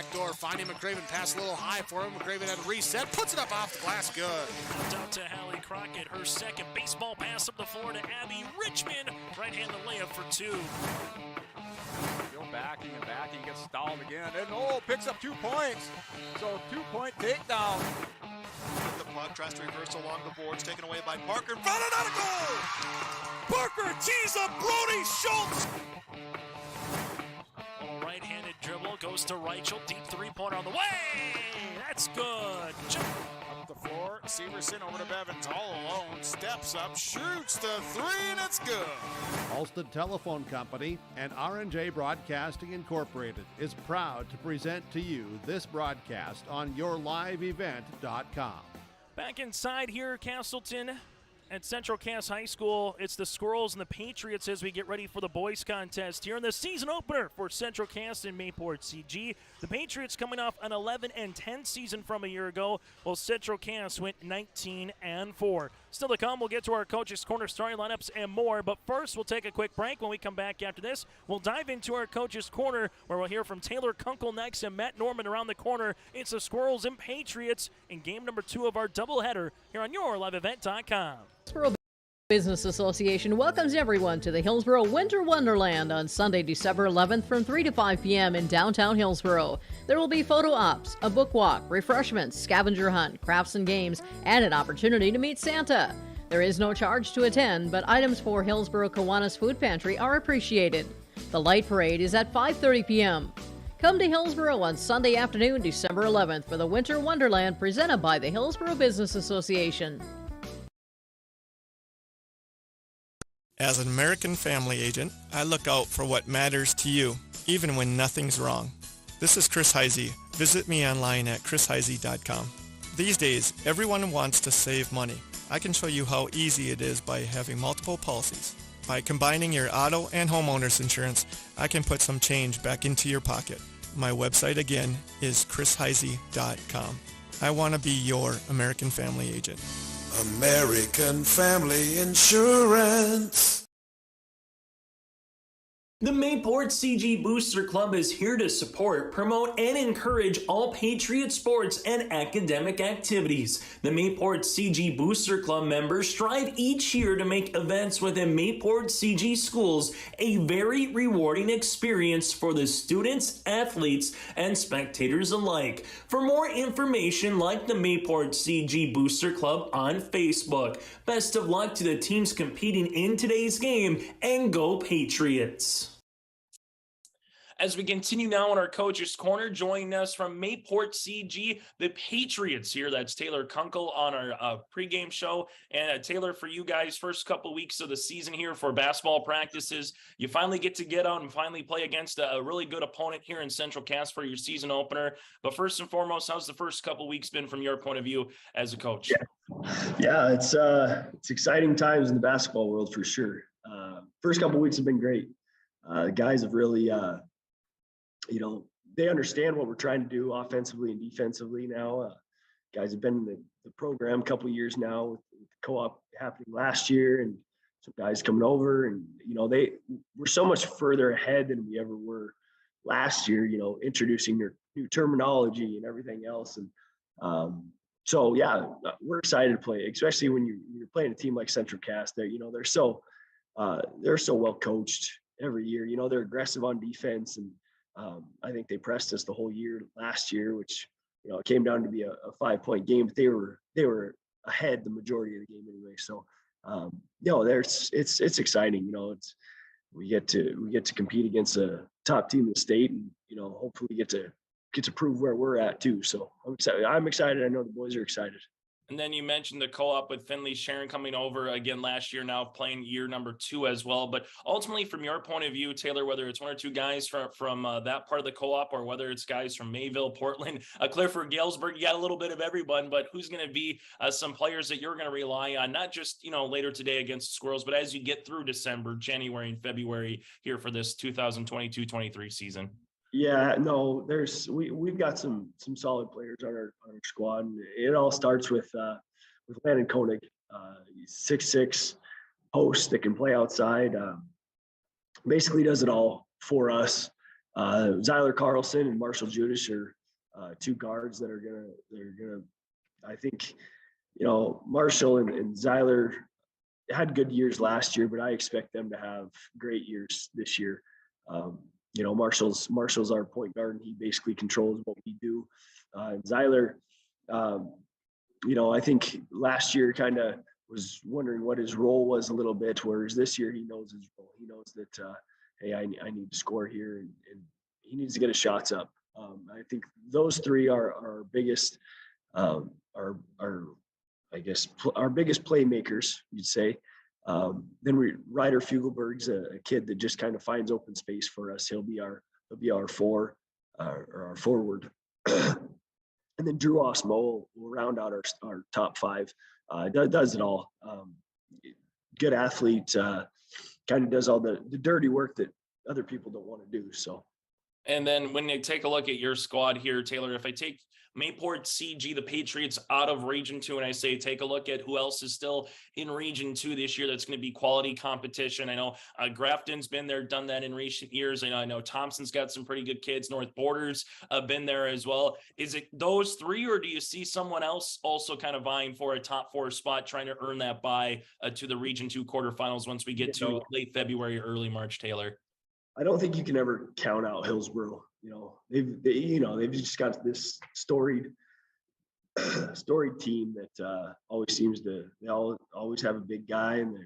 back door, finding McCraven, pass a little high for him. McCraven had reset, puts it up off the glass, good. Out to Hallie Crockett, her second baseball pass up the floor to Abby Richmond. Right-handed layup for two. Still backing and backing, gets stalled again, and picks up 2 points. So 2-point takedown. The puck tries to reverse along the boards, taken away by Parker. Front and out of goal! Parker tees up Brody Schultz! Little right-handed dribble, goes to Reichel, deep three-pointer on the way! That's good! Up the floor, Severson over to Bevins, all alone, steps up, shoots the three, and it's good. Ulster Telephone Company and R&J Broadcasting Incorporated is proud to present to you this broadcast on yourliveevent.com. Back inside here, Castleton at Central Cass High School. It's the Squirrels and the Patriots as we get ready for the boys contest here in the season opener for Central Cass and Mayport CG. The Patriots coming off an 11-10 season from a year ago, while Central Cass went 19-4. Still to come, we'll get to our Coach's Corner starting lineups and more, but first we'll take a quick break. When we come back after this, we'll dive into our Coach's Corner, where we'll hear from Taylor Kunkel next and Matt Norman around the corner. It's the Squirrels and Patriots in game number 2 of our doubleheader here on yourliveevent.com. Hillsborough Business Association welcomes everyone to the Hillsborough Winter Wonderland on Sunday, December 11th from 3 to 5 p.m. in downtown Hillsborough. There will be photo ops, a book walk, refreshments, scavenger hunt, crafts and games, and an opportunity to meet Santa. There is no charge to attend, but items for Hillsborough Kiwanis Food Pantry are appreciated. The light parade is at 5:30 p.m. Come to Hillsborough on Sunday afternoon, December 11th for the Winter Wonderland presented by the Hillsborough Business Association. As an American family agent, I look out for what matters to you, even when nothing's wrong. This is Chris Heisey. Visit me online at chrisheisey.com. These days, everyone wants to save money. I can show you how easy it is by having multiple policies. By combining your auto and homeowner's insurance, I can put some change back into your pocket. My website again is chrisheisey.com. I want to be your American family agent. American Family Insurance. The Mayport CG Booster Club is here to support, promote, and encourage all Patriot sports and academic activities. The Mayport CG Booster Club members strive each year to make events within Mayport CG schools a very rewarding experience for the students, athletes, and spectators alike. For more information, like the Mayport CG Booster Club on Facebook. Best of luck to the teams competing in today's game, and go Patriots! As we continue now on our Coach's Corner, joining us from Mayport CG, the Patriots here. That's Taylor Kunkel on our pregame show. And Taylor, for you guys, first couple weeks of the season here for basketball practices, you finally get out and finally play against a really good opponent here in Central Cass for your season opener. But first and foremost, how's the first couple weeks been from your point of view as a coach? Yeah, it's exciting times in the basketball world for sure. First couple weeks have been great. Guys have really they understand what we're trying to do offensively and defensively now. Guys have been in the program a couple of years now with the co-op happening last year, and some guys coming over, and we're so much further ahead than we ever were last year, introducing their new terminology and everything else. And so yeah, we're excited to play, especially when you're playing a team like Central Cass. They're so well coached every year. They're aggressive on defense, and I think they pressed us the whole year last year, which it came down to be a 5-point game, but they were ahead the majority of the game anyway. So it's exciting. We get to compete against a top team in the state, and hopefully get to prove where we're at too. So I'm excited. I know the boys are excited. And then you mentioned the co-op with Finley Sharon coming over again last year, now playing year number 2 as well. But ultimately, from your point of view, Taylor, whether it's 1 or 2 guys from that part of the co-op, or whether it's guys from Mayville, Portland, Clifford, Galesburg, you got a little bit of everyone. But who's going to be some players that you're going to rely on, not just later today against Squirrels, but as you get through December, January, and February here for this 2022-23 season? Yeah, no, we've got some solid players on our squad. And it all starts with Landon Koenig. He's 6'6", post that can play outside. Basically does it all for us. Zyler Carlson and Marshall Judas are two guards that are gonna. I think, Marshall and Zyler had good years last year, but I expect them to have great years this year. Marshall's our point guard, and he basically controls what we do. And Zyler, I think last year kind of was wondering what his role was a little bit, whereas this year he knows his role. He knows that, hey, I need to score here, and he needs to get his shots up. I think those three are our biggest, our biggest playmakers, you'd say. Then Ryder Fugelberg's a kid that just kind of finds open space for us. He'll be our four, or our forward. And then Drew Osmo will round out our top five. Does it all. Good athlete, kind of does all the dirty work that other people don't want to do. So. And then when you take a look at your squad here, Taylor, if I take Mayport CG, the Patriots, out of Region 2, and I say take a look at who else is still in Region 2 this year that's going to be quality competition. I know Grafton's been there, done that in recent years. I know Thompson's got some pretty good kids. North Borders been there as well. Is it those three, or do you see someone else also kind of vying for a top 4 spot, trying to earn that bye to the Region 2 quarterfinals once we get to late February, early March, Taylor? I don't think you can ever count out Hillsboro. They've just got this storied team that always seems to, they always have a big guy, and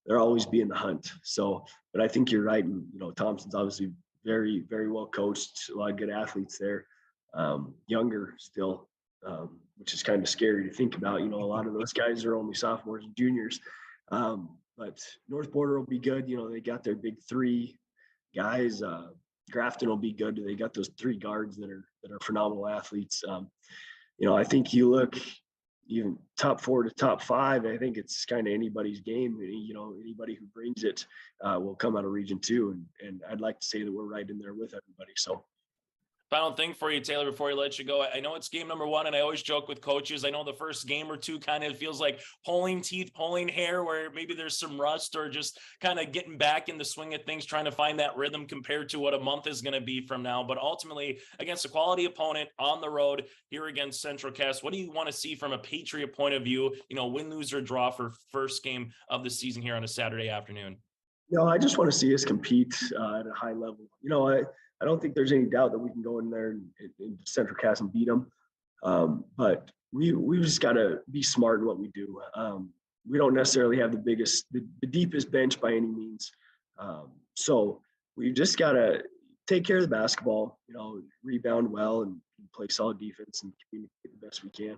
they're always be in the hunt. So, but I think you're right. And, Thompson's obviously very, very well coached, a lot of good athletes there, younger still, which is kind of scary to think about. A lot of those guys are only sophomores and juniors. But North Border will be good. They got their big three guys. Grafton will be good. They got those three guards that are phenomenal athletes. I think you look even top 4 to top 5. I think it's kind of anybody's game. Anybody who brings it will come out of Region 2, and I'd like to say that we're right in there with everybody. So. Final thing for you, Taylor, before we let you go. I know it's game number 1, and I always joke with coaches. I know the first game or two kind of feels like pulling teeth, pulling hair, where maybe there's some rust or just kind of getting back in the swing of things, trying to find that rhythm compared to what a month is going to be from now. But ultimately, against a quality opponent on the road here against Central Cass, what do you want to see from a Patriot point of view? Win, lose, or draw for first game of the season here on a Saturday afternoon. I just want to see us compete at a high level. I don't think there's any doubt that we can go in there in Central Cass and beat them. But we just got to be smart in what we do. We don't necessarily have the deepest bench by any means. So we just got to take care of the basketball, rebound well and play solid defense and communicate the best we can.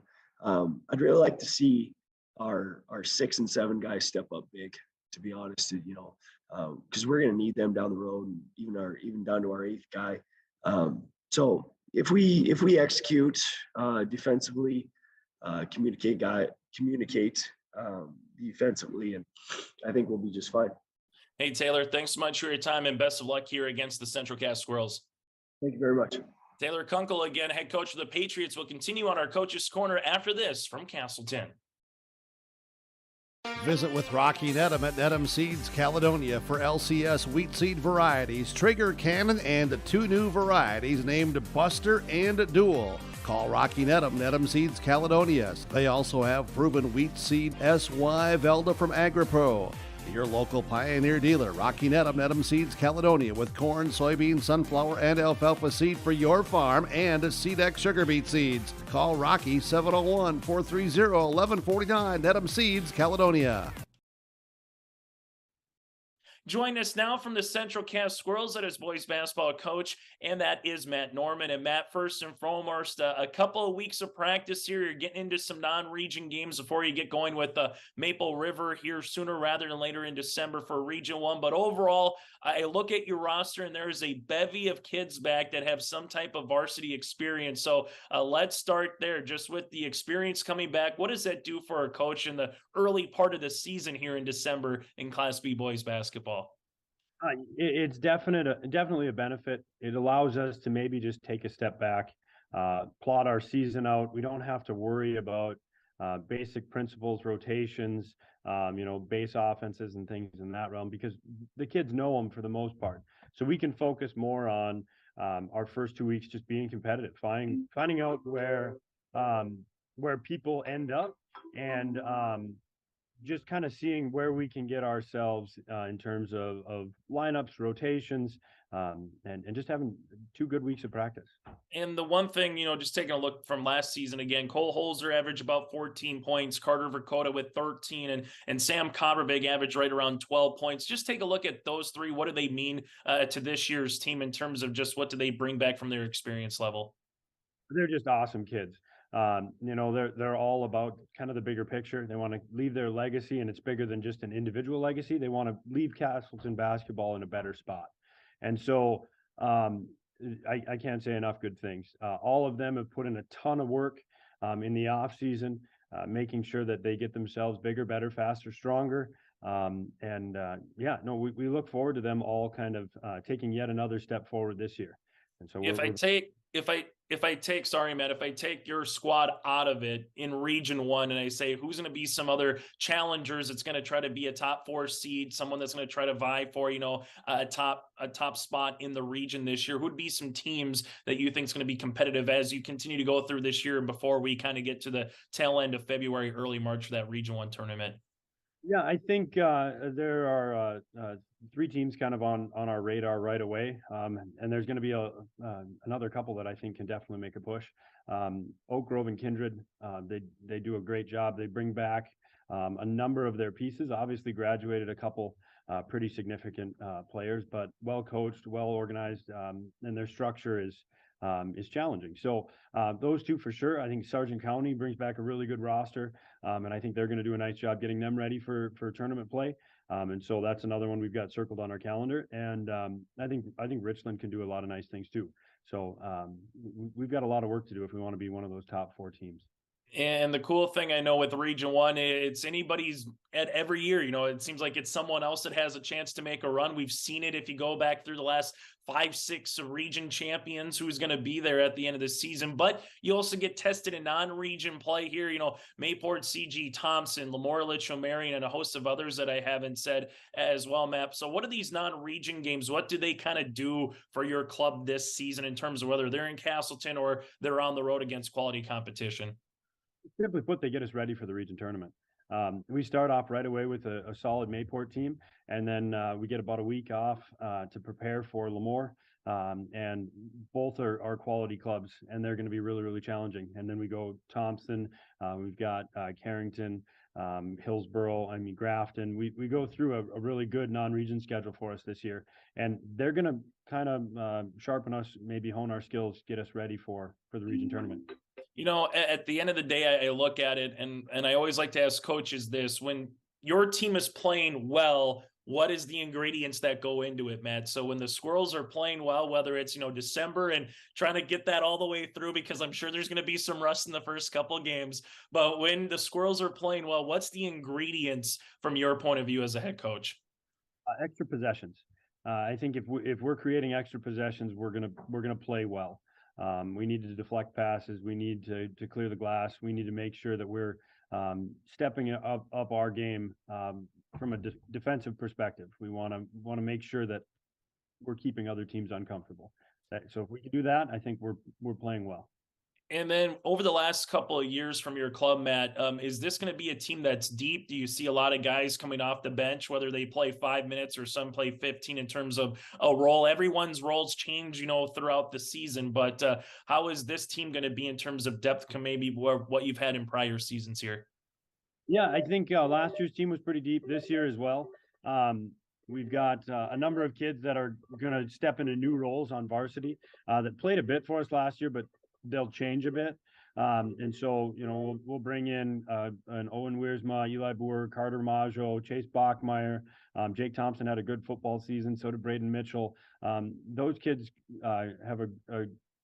I'd really like to see our 6 and 7 guys step up big, to be honest, because we're going to need them down the road, and even down to our 8th guy. So if we execute defensively, communicate defensively, and I think we'll be just fine. Hey, Taylor, thanks so much for your time, and best of luck here against the Central Cass Squirrels. Thank you very much. Taylor Kunkel, again, head coach of the Patriots, will continue on our Coach's Corner after this from Castleton. Visit with Rocky Nedham at Nedham Seeds Caledonia for LCS wheat seed varieties, Trigger Cannon, and 2 new varieties named Buster and Dual. Call Rocky Nedham, Nedham Seeds Caledonia. They also have proven wheat seed SY Velda from AgriPro. Your local Pioneer dealer, Rocky Nedham, Nedham Seeds Caledonia, with corn, soybean, sunflower, and alfalfa seed for your farm, and Seedex sugar beet seeds. Call Rocky 701-430-1149, Nedham Seeds Caledonia. Join us now from the Central Cass Squirrels, that is boys basketball coach, and that is Matt Norman. And Matt, first and foremost, a couple of weeks of practice here. You're getting into some non-region games before you get going with Maple River here sooner rather than later in December for Region 1. But overall, I look at your roster, and there's a bevy of kids back that have some type of varsity experience. So let's start there, just with the experience coming back. What does that do for a coach in the early part of the season here in December in Class B boys basketball? It's definitely a benefit. It allows us to maybe just take a step back, plot our season out. We don't have to worry about basic principles, rotations, base offenses and things in that realm, because the kids know them for the most part. So we can focus more on our first 2 weeks just being competitive, finding out where people end up, and just kind of seeing where we can get ourselves in terms of lineups, rotations, and just having 2 good weeks of practice. And the one thing, just taking a look from last season again, Cole Holzer averaged about 14 points, Carter Verkota with 13, and Sam Copperbig averaged right around 12 points. Just take a look at those three. What do they mean to this year's team in terms of just what do they bring back from their experience level? They're just awesome kids. They're all about kind of the bigger picture. They want to leave their legacy, and it's bigger than just an individual legacy. They want to leave Castleton basketball in a better spot. And so I can't say enough good things. All of them have put in a ton of work in the off season, making sure that they get themselves bigger, better, faster, stronger. We look forward to them all kind of taking yet another step forward this year. And so if I take your squad out of it in Region 1 and I say who's going to be some other challengers, it's going to try to be a top 4 seed, someone that's going to try to vie for, a top spot in the region this year, who'd be some teams that you think is going to be competitive as you continue to go through this year and before we kind of get to the tail end of February, early March for that Region 1 tournament? Yeah, I think there are 3 teams kind of on our radar right away, and there's going to be another couple that I think can definitely make a push. Oak Grove and Kindred, they do a great job. They bring back a number of their pieces. Obviously, graduated a couple pretty significant players, but well coached, well organized, and their structure is challenging. So those 2 for sure. I think Sargent County brings back a really good roster, and I think they're going to do a nice job getting them ready for tournament play. And so that's another one we've got circled on our calendar. And I think Richland can do a lot of nice things too. So we've got a lot of work to do if we want to be one of those top 4 teams. And the cool thing I know with Region 1, it's anybody's at every year. It seems like it's someone else that has a chance to make a run. We've seen it if you go back through the last 5-6 region champions, who's going to be there at the end of the season. But you also get tested in non-region play here. Mayport CG, Thompson, Lamorlich, O'Marion, and a host of others that I haven't said as well, Matt. So what are these non-region games? What do they kind of do for your club this season in terms of whether they're in Castleton or they're on the road against quality competition? Simply put, they get us ready for the region tournament. We start off right away with a solid Mayport team, and then we get about a week off to prepare for Lemoore. And both are quality clubs, and they're going to be really, really challenging. And then we go Thompson, we've got Carrington, Hillsboro, Grafton. We go through a really good non-region schedule for us this year, and they're going to kind of sharpen us, maybe hone our skills, get us ready for the region tournament. At the end of the day, I look at it and I always like to ask coaches this: when your team is playing well, what is the ingredients that go into it, Matt? So when the Squirrels are playing well, whether it's, December and trying to get that all the way through, because I'm sure there's going to be some rust in the first couple of games, but when the Squirrels are playing well, what's the ingredients from your point of view as a head coach? Extra possessions. I think if we're creating extra possessions, we're gonna play well. We need to deflect passes. We need to clear the glass. We need to make sure that we're stepping up our game from a defensive perspective. We want to make sure that we're keeping other teams uncomfortable. So if we can do that, I think we're playing well. And then over the last couple of years from your club, Matt, is this going to be a team that's deep? Do you see a lot of guys coming off the bench, whether they play 5 minutes or some play 15 in terms of a role? Everyone's roles change, throughout the season. But how is this team going to be in terms of depth, maybe what you've had in prior seasons here? Yeah, I think last year's team was pretty deep. This year as well. We've got a number of kids that are going to step into new roles on varsity that played a bit for us last year, but they'll change a bit. And so, we'll bring in an Owen Wiersma, Eli Boer, Carter Maggio, Chase Bachmeyer. Jake Thompson had a good football season. So did Braden Mitchell. Those kids have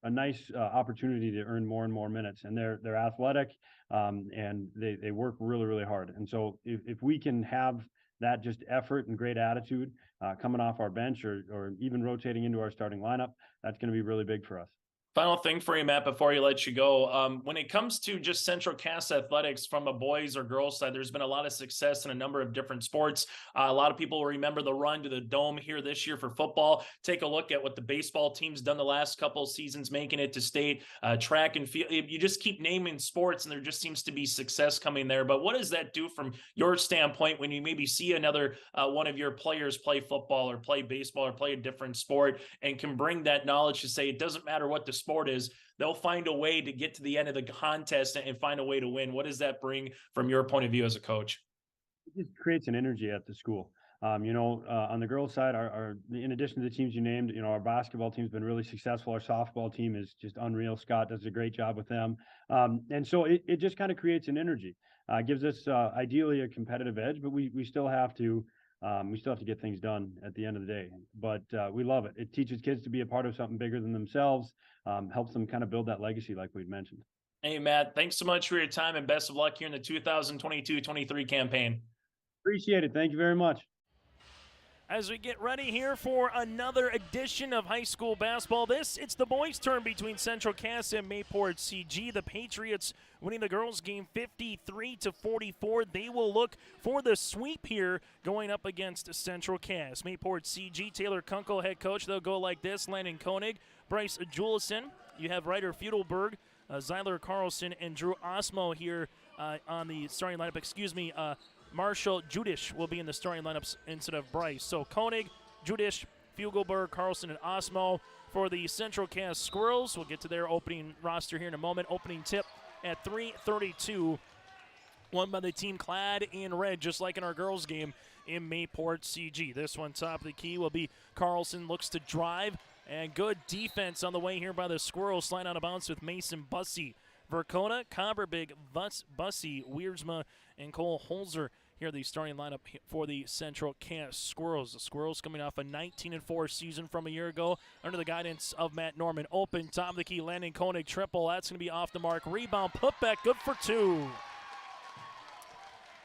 a nice opportunity to earn more and more minutes, and they're athletic and they work really, really hard. And so if we can have that just effort and great attitude coming off our bench or even rotating into our starting lineup, that's going to be really big for us. Final thing for you, Matt, before you let you go. When it comes to just Central Cass athletics from a boys or girls side, there's been a lot of success in a number of different sports. A lot of people remember the run to the Dome here this year for football. Take a look at what the baseball team's done the last couple of seasons, making it to state. Track and field. You just keep naming sports, and there just seems to be success coming there. But what does that do from your standpoint when you maybe see another one of your players play football or play baseball or play a different sport and can bring that knowledge to say it doesn't matter what the sport is, they'll find a way to get to the end of the contest and find a way to win? What does that bring from your point of view as a coach? It just creates an energy at the school. On the girls' side, in addition to the teams you named, our basketball team's been really successful. Our softball team is just unreal. Scott does a great job with them. And so it just kind of creates an energy. Gives us ideally a competitive edge, but we still have to get things done at the end of the day. But we love it. It teaches kids to be a part of something bigger than themselves, helps them kind of build that legacy like we'd mentioned. Hey, Matt, thanks so much for your time and best of luck here in the 2022-23 campaign. Appreciate it. Thank you very much. As we get ready here for another edition of high school basketball, it's the boys' turn between Central Cass and Mayport CG. The Patriots winning the girls' game 53-44. They will look for the sweep here going up against Central Cass. Mayport CG, Taylor Kunkel, head coach. They'll go like this: Landon Koenig, Bryce Julison. You have Ryder Feudelberg, Zyler Carlson, and Drew Osmo here on the starting lineup. Marshall Judish will be in the starting lineups instead of Bryce. So Koenig, Judish, Fugelberg, Carlson, and Osmo for the Central Cass Squirrels. We'll get to their opening roster here in a moment. Opening tip at 3:32. Won by the team clad in red, just like in our girls' game in Mayport CG. This one, top of the key, will be Carlson. Looks to drive, and good defense on the way here by the Squirrels. Slide out of bounds with Mason Bussey. Verkona, Comberbig, Bussey, Wiersma, and Cole Holzer here, the starting lineup for the Central Cass Squirrels. The Squirrels coming off a 19-4 season from a year ago under the guidance of Matt Norman. Open, top of the key, Landon Koenig, triple. That's going to be off the mark. Rebound, putback, good for two.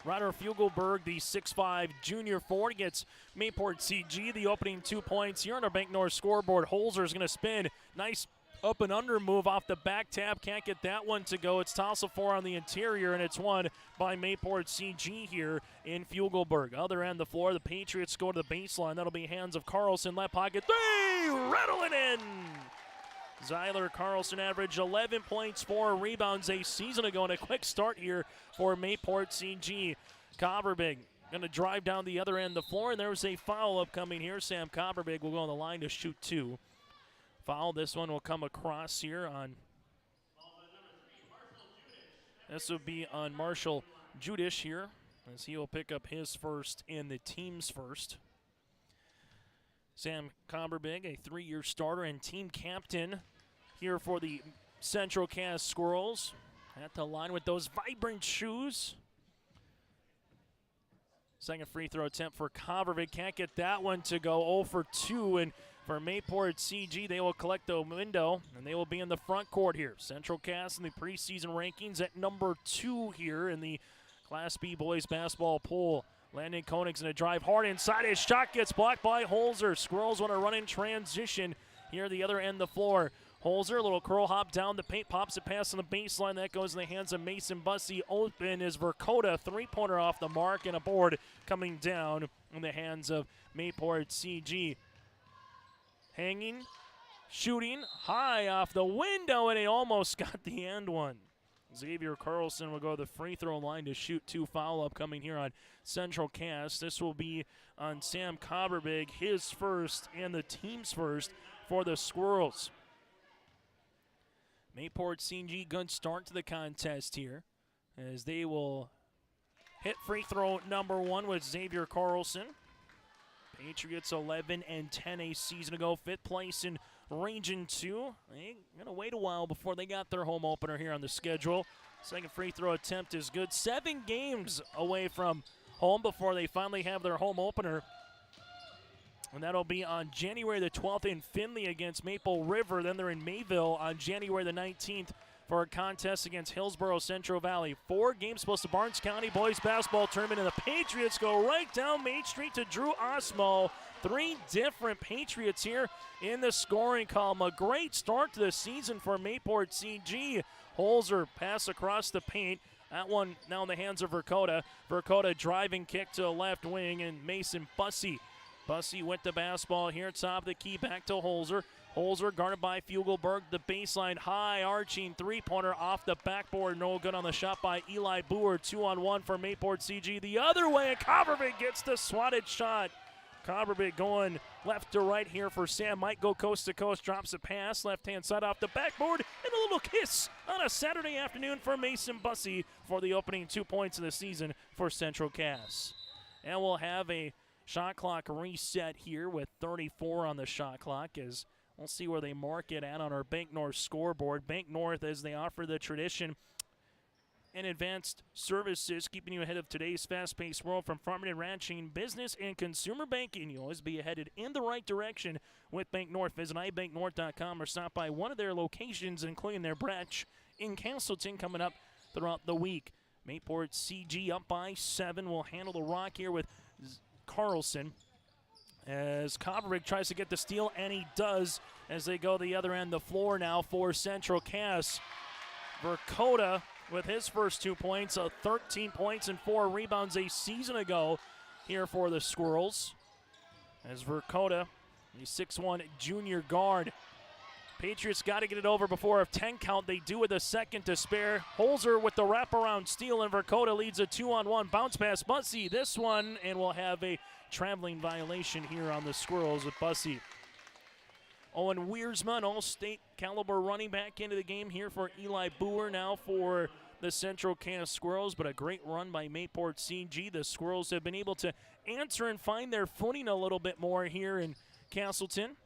Ryder Fugelberg, the 6'5 junior forward, gets Mayport CG the opening 2 points here on our Bank North scoreboard. Holzer is going to spin. Nice up and under move off the back tap. Can't get that one to go. It's Tossel 4 on the interior, and it's won by Mayport CG here in Fugelberg. Other end of the floor, the Patriots go to the baseline. That'll be hands of Carlson. Left pocket. They rattle it in. Zyler Carlson averaged 11 points, 4 rebounds a season ago, and a quick start here for Mayport CG. Comberbig going to drive down the other end of the floor, and there's a foul upcoming here. Sam Comberbig will go on the line to shoot 2. Foul. This one will come across here on. This will be on Marshall Judish here, as he will pick up his first and the team's first. Sam Comberbig, a 3-year starter and team captain here for the Central Cass Squirrels. At the line with those vibrant shoes. Second free throw attempt for Comberbig. Can't get that one to go. 0 for 2, and for Mayport CG, they will collect the window, and they will be in the front court here. Central Cass in the preseason rankings at number 2 here in the Class B boys basketball pool. Landon Koenig's going to drive hard inside. His shot gets blocked by Holzer. Squirrels want to run in transition here the other end of the floor. Holzer, a little curl hop down the paint, pops it past on the baseline. That goes in the hands of Mason Bussey. Open is Verkota, 3-pointer off the mark, and a board coming down in the hands of Mayport CG. Hanging, shooting, high off the window, and he almost got the end one. Xavier Carlson will go to the free throw line to shoot 2. Foul upcoming here on Central Cass. This will be on Sam Comberbig, his first and the team's first for the Squirrels. Mayport CG, good start to the contest here, as they will hit free throw number 1 with Xavier Carlson. Patriots 11-10 a season ago, 5th place in Region 2. They're going to wait a while before they got their home opener here on the schedule. Second free throw attempt is good. 7 games away from home before they finally have their home opener. And that'll be on January the 12th in Findlay against Maple River. Then they're in Mayville on January the 19th for a contest against Hillsborough Central Valley. 4 games plus the Barnes County Boys Basketball Tournament, and the Patriots go right down Main Street to Drew Osmo. 3 different Patriots here in the scoring column. A great start to the season for Mayport CG. Holzer pass across the paint. That one now in the hands of Verkota. Verkota driving kick to the left wing, and Mason Bussey. Bussey with the basketball here, top of the key, back to Holzer. Holzer guarded by Fugelberg. The baseline high arching three-pointer off the backboard. No good on the shot by Eli Boer. 2-on-1 for Mayport CG. The other way, and Coverbeek gets the swatted shot. Coverbeek going left to right here for Sam. Might go coast to coast. Drops a pass. Left-hand side off the backboard. And a little kiss on a Saturday afternoon for Mason Bussey for the opening 2 points of the season for Central Cass. And we'll have a shot clock reset here with 34 on the shot clock as we'll see where they mark it at on our Bank North scoreboard. Bank North, as they offer the tradition and advanced services, keeping you ahead of today's fast-paced world from farming and ranching, business, and consumer banking. You'll always be headed in the right direction with Bank North. Visit ibanknorth.com or stop by one of their locations, including their branch in Castleton, coming up throughout the week. Mayport CG up by 7. Will handle the rock here with Carlson as Coverbeek tries to get the steal, and he does as they go the other end of the floor now for Central Cass. Verkota with his first 2 points, 13 points and 4 rebounds a season ago here for the Squirrels. As Verkota, the 6'1 junior guard. Patriots got to get it over before a 10 count. They do with a second to spare. Holzer with the wraparound steal, and Verkota leads a 2-on-1 bounce pass. Bussey this one, and we'll have a traveling violation here on the Squirrels with Bussey. Owen Wiersma, an all-state caliber running back into the game here for Eli Boer now for the Central Cass Squirrels, but a great run by Mayport CG. The Squirrels have been able to answer and find their footing a little bit more here in Castleton.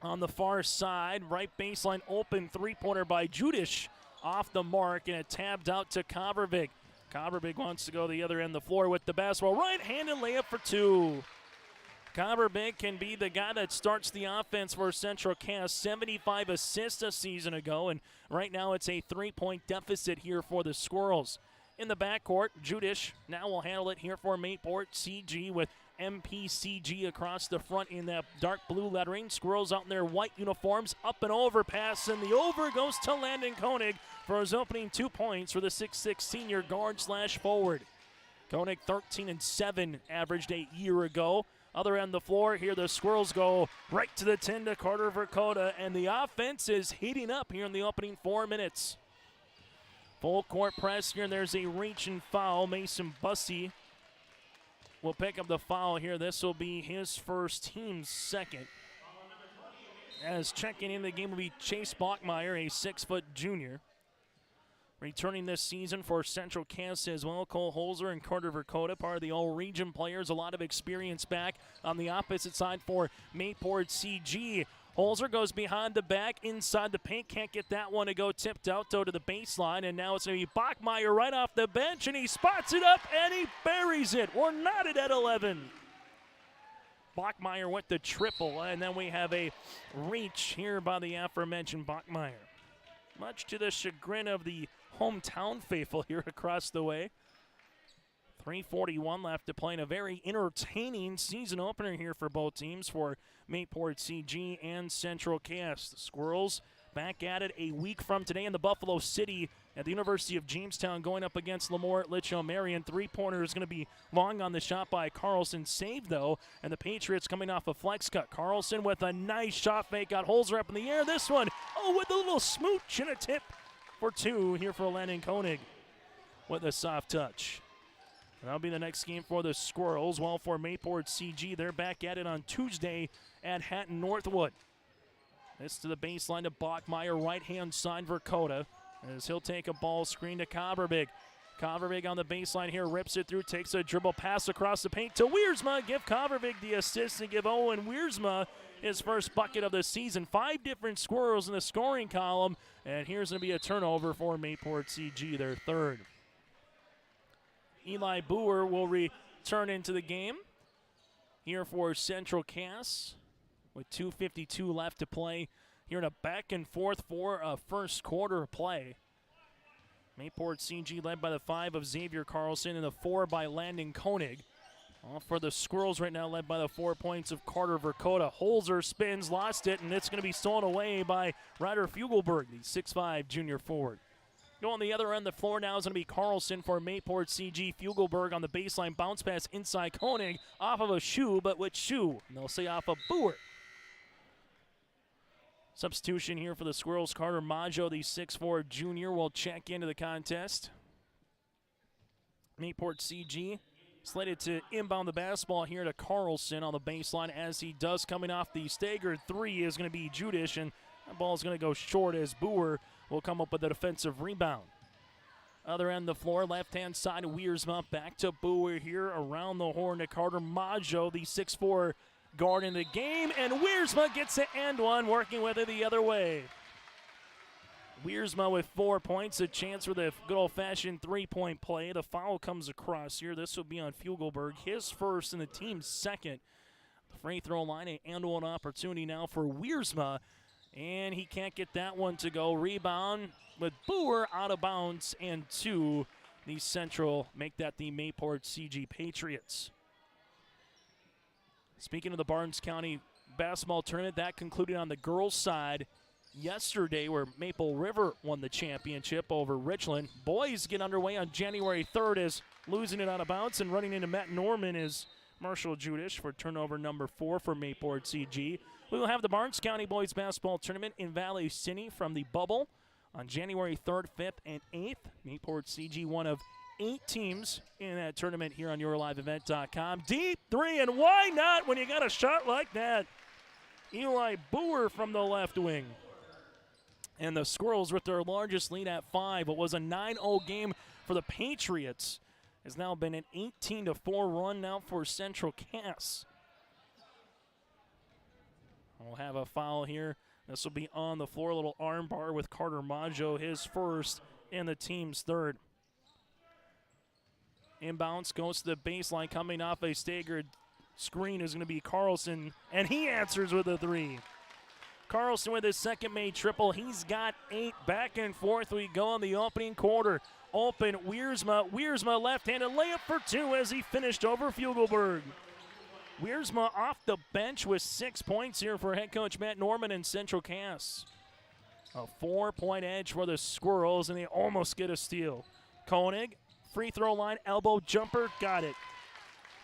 On the far side, right baseline open three-pointer by Judish off the mark, and it tabbed out to Coverbeek. Coverbeek wants to go the other end of the floor with the basketball. Right-handed layup for 2. Coverbeek can be the guy that starts the offense for Central Cass. 75 assists a season ago, and right now it's a 3-point deficit here for the Squirrels. In the backcourt, Judish now will handle it here for Mayport CG with MPCG across the front in that dark blue lettering. Squirrels out in their white uniforms, up and over pass, and the over goes to Landon Koenig for his opening 2 points for the 6'6 senior guard/forward. Koenig 13-7 averaged a year ago. Other end of the floor here, the Squirrels go right to the 10 to Carter Verkota, and the offense is heating up here in the opening 4 minutes. Full court press here, and there's a reach and foul. Mason Bussey will pick up the foul here. This will be his first, team's second. As checking in the game will be Chase Bachmeyer, a 6-foot junior. Returning this season for Central Cass as well, Cole Holzer and Carter Verkota, part of the all-region players. A lot of experience back on the opposite side for Mayport CG. Holzer goes behind the back, inside the paint, can't get that one to go, tipped out though to the baseline, and now it's going to be Bachmeyer right off the bench, and he spots it up, and he buries it. We're knotted at 11. Bachmeyer with the triple, and then we have a reach here by the aforementioned Bachmeyer. Much to the chagrin of the hometown faithful here across the way. 3:41 left to play in a very entertaining season opener here for both teams for Mayport CG and Central Cass. The Squirrels back at it a week from today in the Buffalo City at the University of Jamestown, going up against Lemoore Litchfield Marion. Three-pointer is going to be long on the shot by Carlson. Saved, though, and the Patriots coming off a flex cut. Carlson with a nice shot fake. Got Holzer up in the air. This one, with a little smooch and a tip for 2 here for Landon Koenig with a soft touch. That'll be the next game for the Squirrels. Well, for Mayport CG, they're back at it on Tuesday at Hatton Northwood. This to the baseline to Bachmeyer, right-hand side Verkota, as he'll take a ball screen to Coverbeek. Coverbeek on the baseline here, rips it through, takes a dribble pass across the paint to Wiersma. Give Coverbeek the assist and give Owen Wiersma his first bucket of the season. 5 different Squirrels in the scoring column, and here's going to be a turnover for Mayport CG, their third. Eli Boer will return into the game here for Central Cass with 2:52 left to play here in a back and forth for a first quarter play. Mayport CG led by the 5 of Xavier Carlson and the 4 by Landon Koenig. All for the Squirrels right now, led by the 4 points of Carter Verkota. Holzer spins, lost it, and it's going to be stolen away by Ryder Fugelberg, the 6'5 junior forward. Going the other end of the floor now is going to be Carlson for Mayport CG. Fugelberg on the baseline, bounce pass inside Koenig, off of a shoe, but which shoe? And they'll say off of Boer. Substitution here for the Squirrels. Carter Maggio, the 6'4 junior, will check into the contest. Mayport CG slated to inbound the basketball here to Carlson on the baseline as he does. Coming off the staggered three is going to be Judish, and that ball is going to go short as Boer will come up with a defensive rebound. Other end of the floor, left-hand side of Wiersma, back to Boer here, around the horn to Carter Maggio, the 6'4 guard in the game, and Wiersma gets it and one, working with it the other way. Wiersma with 4 points, a chance for the good old-fashioned three-point play. The foul comes across here. This will be on Fugelberg, his first and the team's second. Free throw line, and one opportunity now for Wiersma. And he can't get that one to go. Rebound with Boer out of bounds, and two. The Central make that the Mayport CG Patriots. Speaking of the Barnes County basketball tournament, that concluded on the girls' side yesterday, where Maple River won the championship over Richland. Boys get underway on January 3rd as losing it out of bounds, and running into Matt Norman is Marshall Judish for turnover number 4 for Mayport CG. We will have the Barnes County Boys Basketball Tournament in Valley City from the bubble on January 3rd, 5th, and 8th. Mayport CG, one of 8 teams in that tournament here on YourLiveEvent.com. Deep three, and why not when you got a shot like that? Eli Boer from the left wing. And the Squirrels with their largest lead at 5. It was a 9-0 game for the Patriots. Has now been an 18-4 run now for Central Cass. We'll have a foul here. This will be on the floor. A little arm bar with Carter Maggio, his first and the team's third. Inbounds goes to the baseline, coming off a staggered screen is going to be Carlson, and he answers with a three. Carlson with his second made triple. He's got 8. Back and forth we go in the opening quarter. Open Wiersma. Wiersma left-handed layup for 2 as he finished over Fugelberg. Wiersma off the bench with 6 points here for head coach Matt Norman and Central Cass. A 4-point edge for the Squirrels, and they almost get a steal. Koenig, free throw line, elbow jumper, got it.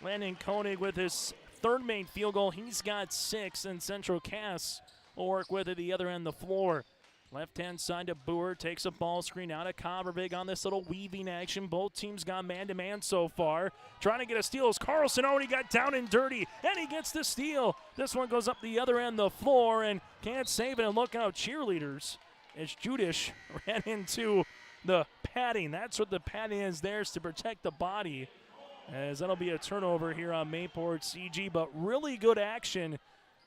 Landon Koenig with his third made field goal. He's got 6, and Central Cass will work with it the other end of the floor. Left-hand side to Boer, takes a ball screen out of Covervig on this little weaving action. Both teams got man-to-man so far. Trying to get a steal is Carlson. Oh, and he got down and dirty, and he gets the steal. This one goes up the other end of the floor and can't save it, and look out, cheerleaders. As Judish ran into the padding. That's what the padding is there, is to protect the body. As that'll be a turnover here on Mayport CG, but really good action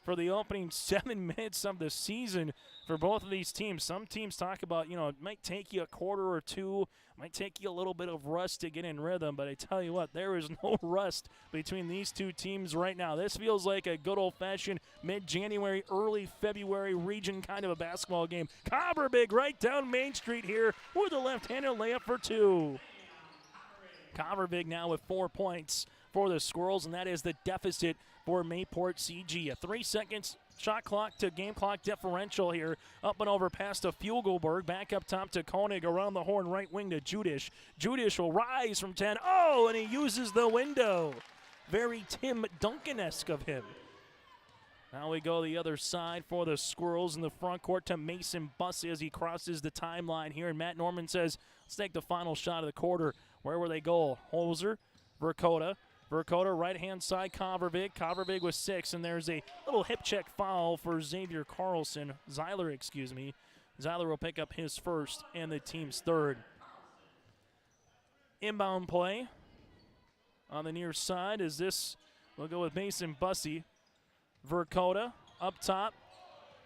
for the opening 7 minutes of the season for both of these teams. Some teams talk about, it might take you a quarter or two, might take you a little bit of rust to get in rhythm, but I tell you what, there is no rust between these two teams right now. This feels like a good old-fashioned mid-January, early February region kind of a basketball game. Covervig right down Main Street here with a left-handed layup for 2. Covervig now with 4 points for the Squirrels, and that is the deficit for Mayport CG. A 3 seconds shot clock to game clock differential here. Up and over past to Fugelberg. Back up top to Koenig. Around the horn right wing to Judish. Judish will rise from 10. Oh, and he uses the window. Very Tim Duncan-esque of him. Now we go the other side for the Squirrels in the front court to Mason Bussey as he crosses the timeline here. And Matt Norman says, let's take the final shot of the quarter. Where will they go? Holzer, Verkota. Verkota, right-hand side, Covervig. Covervig with 6, and there's a little hip check foul for Xavier Carlson. Zeiler, excuse me. Zeiler will pick up his first and the team's third. Inbound play on the near side is this. We'll go with Mason Bussey. Verkota up top.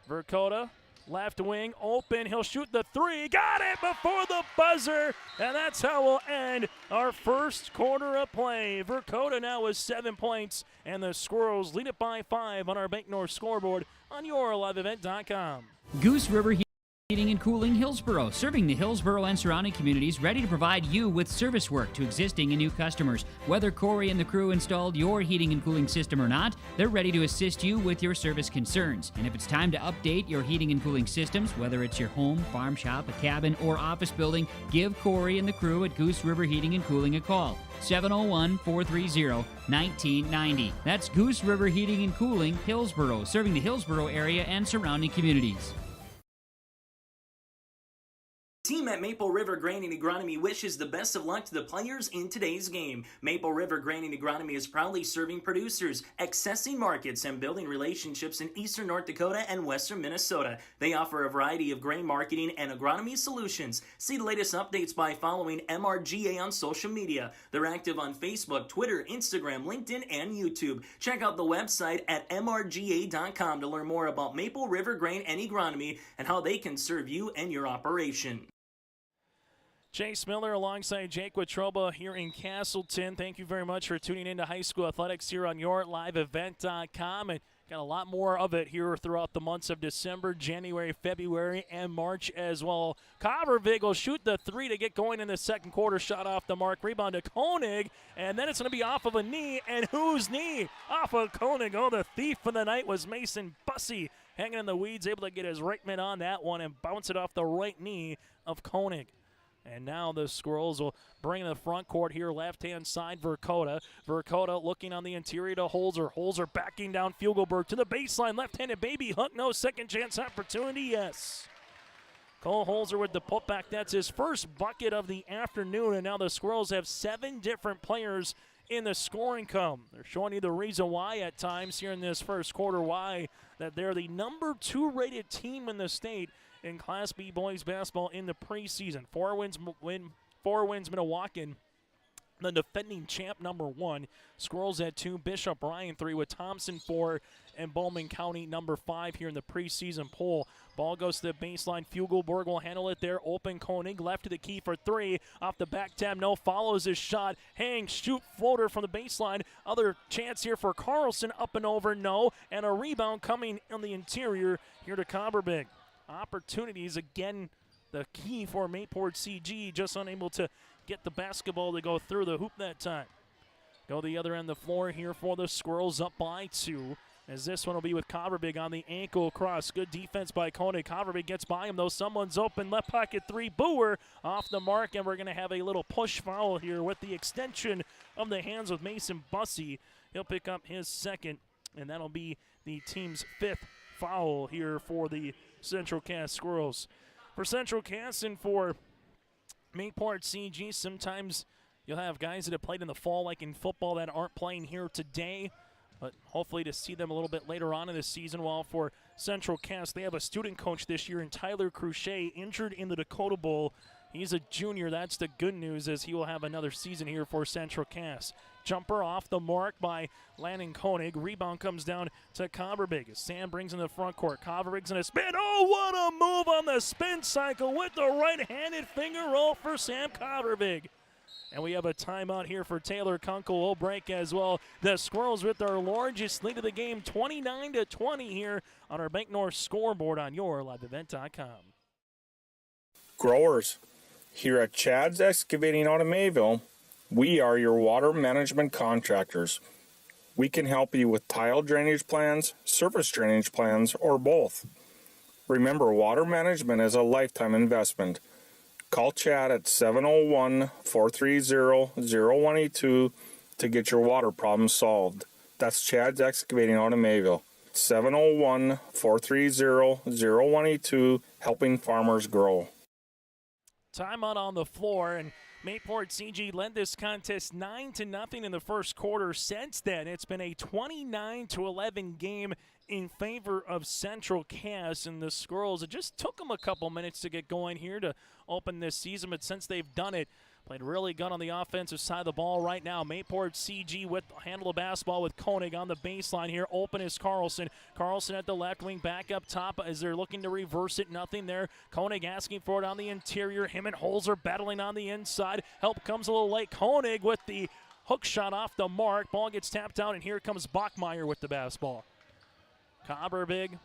Verkota, left wing, open. He'll shoot the 3. Got it before the buzzer. And that's how we'll end our first quarter of play. Verkota now with 7 points, and the Squirrels lead it by 5 on our Bank North scoreboard on YourLiveEvent.com. Goose River Heating and Cooling Hillsboro, serving the Hillsboro and surrounding communities, ready to provide you with service work to existing and new customers. Whether Corey and the crew installed your heating and cooling system or not, they're ready to assist you with your service concerns. And if it's time to update your heating and cooling systems, whether it's your home, farm shop, a cabin, or office building, give Corey and the crew at Goose River Heating and Cooling a call. 701-430-1990. That's Goose River Heating and Cooling, Hillsboro, serving the Hillsboro area and surrounding communities. Team at Maple River Grain and Agronomy wishes the best of luck to the players in today's game. Maple River Grain and Agronomy is proudly serving producers, accessing markets, and building relationships in eastern North Dakota and western Minnesota. They offer a variety of grain marketing and agronomy solutions. See the latest updates by following MRGA on social media. They're active on Facebook, Twitter, Instagram, LinkedIn, and YouTube. Check out the website at mrga.com to learn more about Maple River Grain and Agronomy and how they can serve you and your operation. Chase Miller alongside Jake Watroba here in Castleton. Thank you very much for tuning in to High School Athletics here on YourLiveEvent.com. And got a lot more of it here throughout the months of December, January, February, and March as well. Covervig will shoot the three to get going in the second quarter. Shot off the mark. Rebound to Koenig. And then it's going to be off of a knee. And whose knee? Off of Koenig. Oh, the thief for the night was Mason Bussey. Hanging in the weeds, able to get his right mitt on that one and bounce it off the right knee of Koenig. And now the Squirrels will bring the front court here, left-hand side, Verkota. Verkota looking on the interior to Holzer. Holzer backing down Fugelberg to the baseline. Left-handed baby hook, no second chance opportunity, yes. Cole Holzer with the putback. That's his first bucket of the afternoon, and now the Squirrels have 7 different players in the scoring column. They're showing you the reason why at times here in this first quarter, why that they're the number 2 rated team in the state in Class B boys basketball in the preseason. 4 wins Minnewacan, the defending champ number 1. Squirrels at 2, Bishop Ryan 3 with Thompson 4, and Bowman County number 5 here in the preseason poll. Ball goes to the baseline. Fugelberg will handle it there. Open Koenig left to the key for 3. Off the back tab, no. Follows his shot. Hang, shoot, floater from the baseline. Other chance here for Carlson. Up and over, no. And a rebound coming on the interior here to Coberbig. Opportunities, again, the key for Mayport CG, just unable to get the basketball to go through the hoop that time. Go the other end of the floor here for the Squirrels, up by 2, as this one will be with Coberbig on the ankle cross. Good defense by Koenig. Coberbig gets by him, though. Someone's open. Left pocket 3. Boer off the mark, and we're going to have a little push foul here with the extension of the hands with Mason Bussey. He'll pick up his second, and that'll be the team's 5th foul here for the Central Cass Squirrels. For Central Cass and for Mayport CG, sometimes you'll have guys that have played in the fall, like in football, that aren't playing here today, but hopefully to see them a little bit later on in the season. While for Central Cass, they have a student coach this year in Tyler Cruchet, injured in the Dakota Bowl. He's a junior. That's the good news, as he will have another season here for Central Cass. Jumper off the mark by Landon Koenig. Rebound comes down to Coberbig. Sam brings in the front court. Coberbig's in a spin. Oh, what a move on the spin cycle with the right-handed finger roll for Sam Coberbig. And we have a timeout here for Taylor Kunkel. We'll break as well. The Squirrels with their largest lead of the game, 29-20 here on our Bank North scoreboard on YourLiveEvent.com. Growers, here at Chad's Excavating out of Mayville, we are your water management contractors. We can help you with tile drainage plans, surface drainage plans, or both. Remember, water management is a lifetime investment. Call Chad at 701-430-0182 to get your water problems solved. That's Chad's Excavating out of Mayville. 701-430-0182, helping farmers grow. Timeout on the floor, and Mayport CG led this contest 9-0 in the first quarter. Since then, it's been a 29-11 game in favor of Central Cass, and the Squirrels. It just took them a couple minutes to get going here to open this season, but since they've done it, played really good on the offensive side of the ball right now. Mayport CG with handle the basketball with Koenig on the baseline here. Open is Carlson. Carlson at the left wing, back up top as they're looking to reverse it. Nothing there. Koenig asking for it on the interior. Him and Holzer battling on the inside. Help comes a little late. Koenig with the hook shot off the mark. Ball gets tapped out, and here comes Bachmeyer with the basketball. Coberbig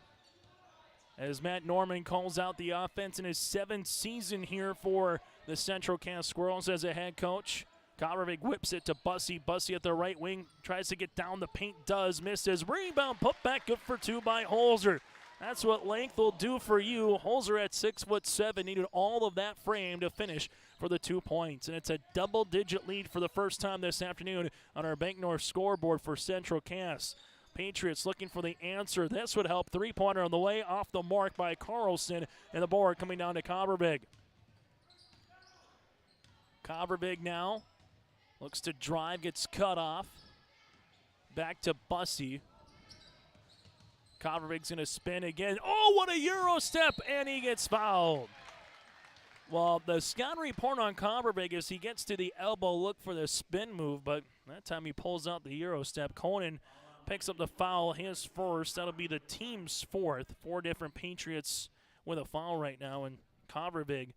as Matt Norman calls out the offense in his 7th season here for the Central Cass Squirrels as a head coach. Kovervig whips it to Bussey. Bussey at the right wing, tries to get down the paint, does, misses. Rebound, put back, good for 2 by Holzer. That's what length will do for you. Holzer at 6'7", needed all of that frame to finish for the 2 points. And it's a double-digit lead for the first time this afternoon on our Bank North scoreboard for Central Cass. Patriots looking for the answer. This would help. 3-pointer on the way, off the mark by Carlson, and the board coming down to Kovervig. Kovervig now looks to drive, gets cut off. Back to Bussey. Kovervig's going to spin again. Oh, what a Euro step, and he gets fouled. Well, the scout report on Kovervig is he gets to the elbow, look for the spin move, but that time he pulls out the Euro step. Conan picks up the foul, his first. That'll be the team's 4th. 4 different Patriots with a foul right now, and Kovervig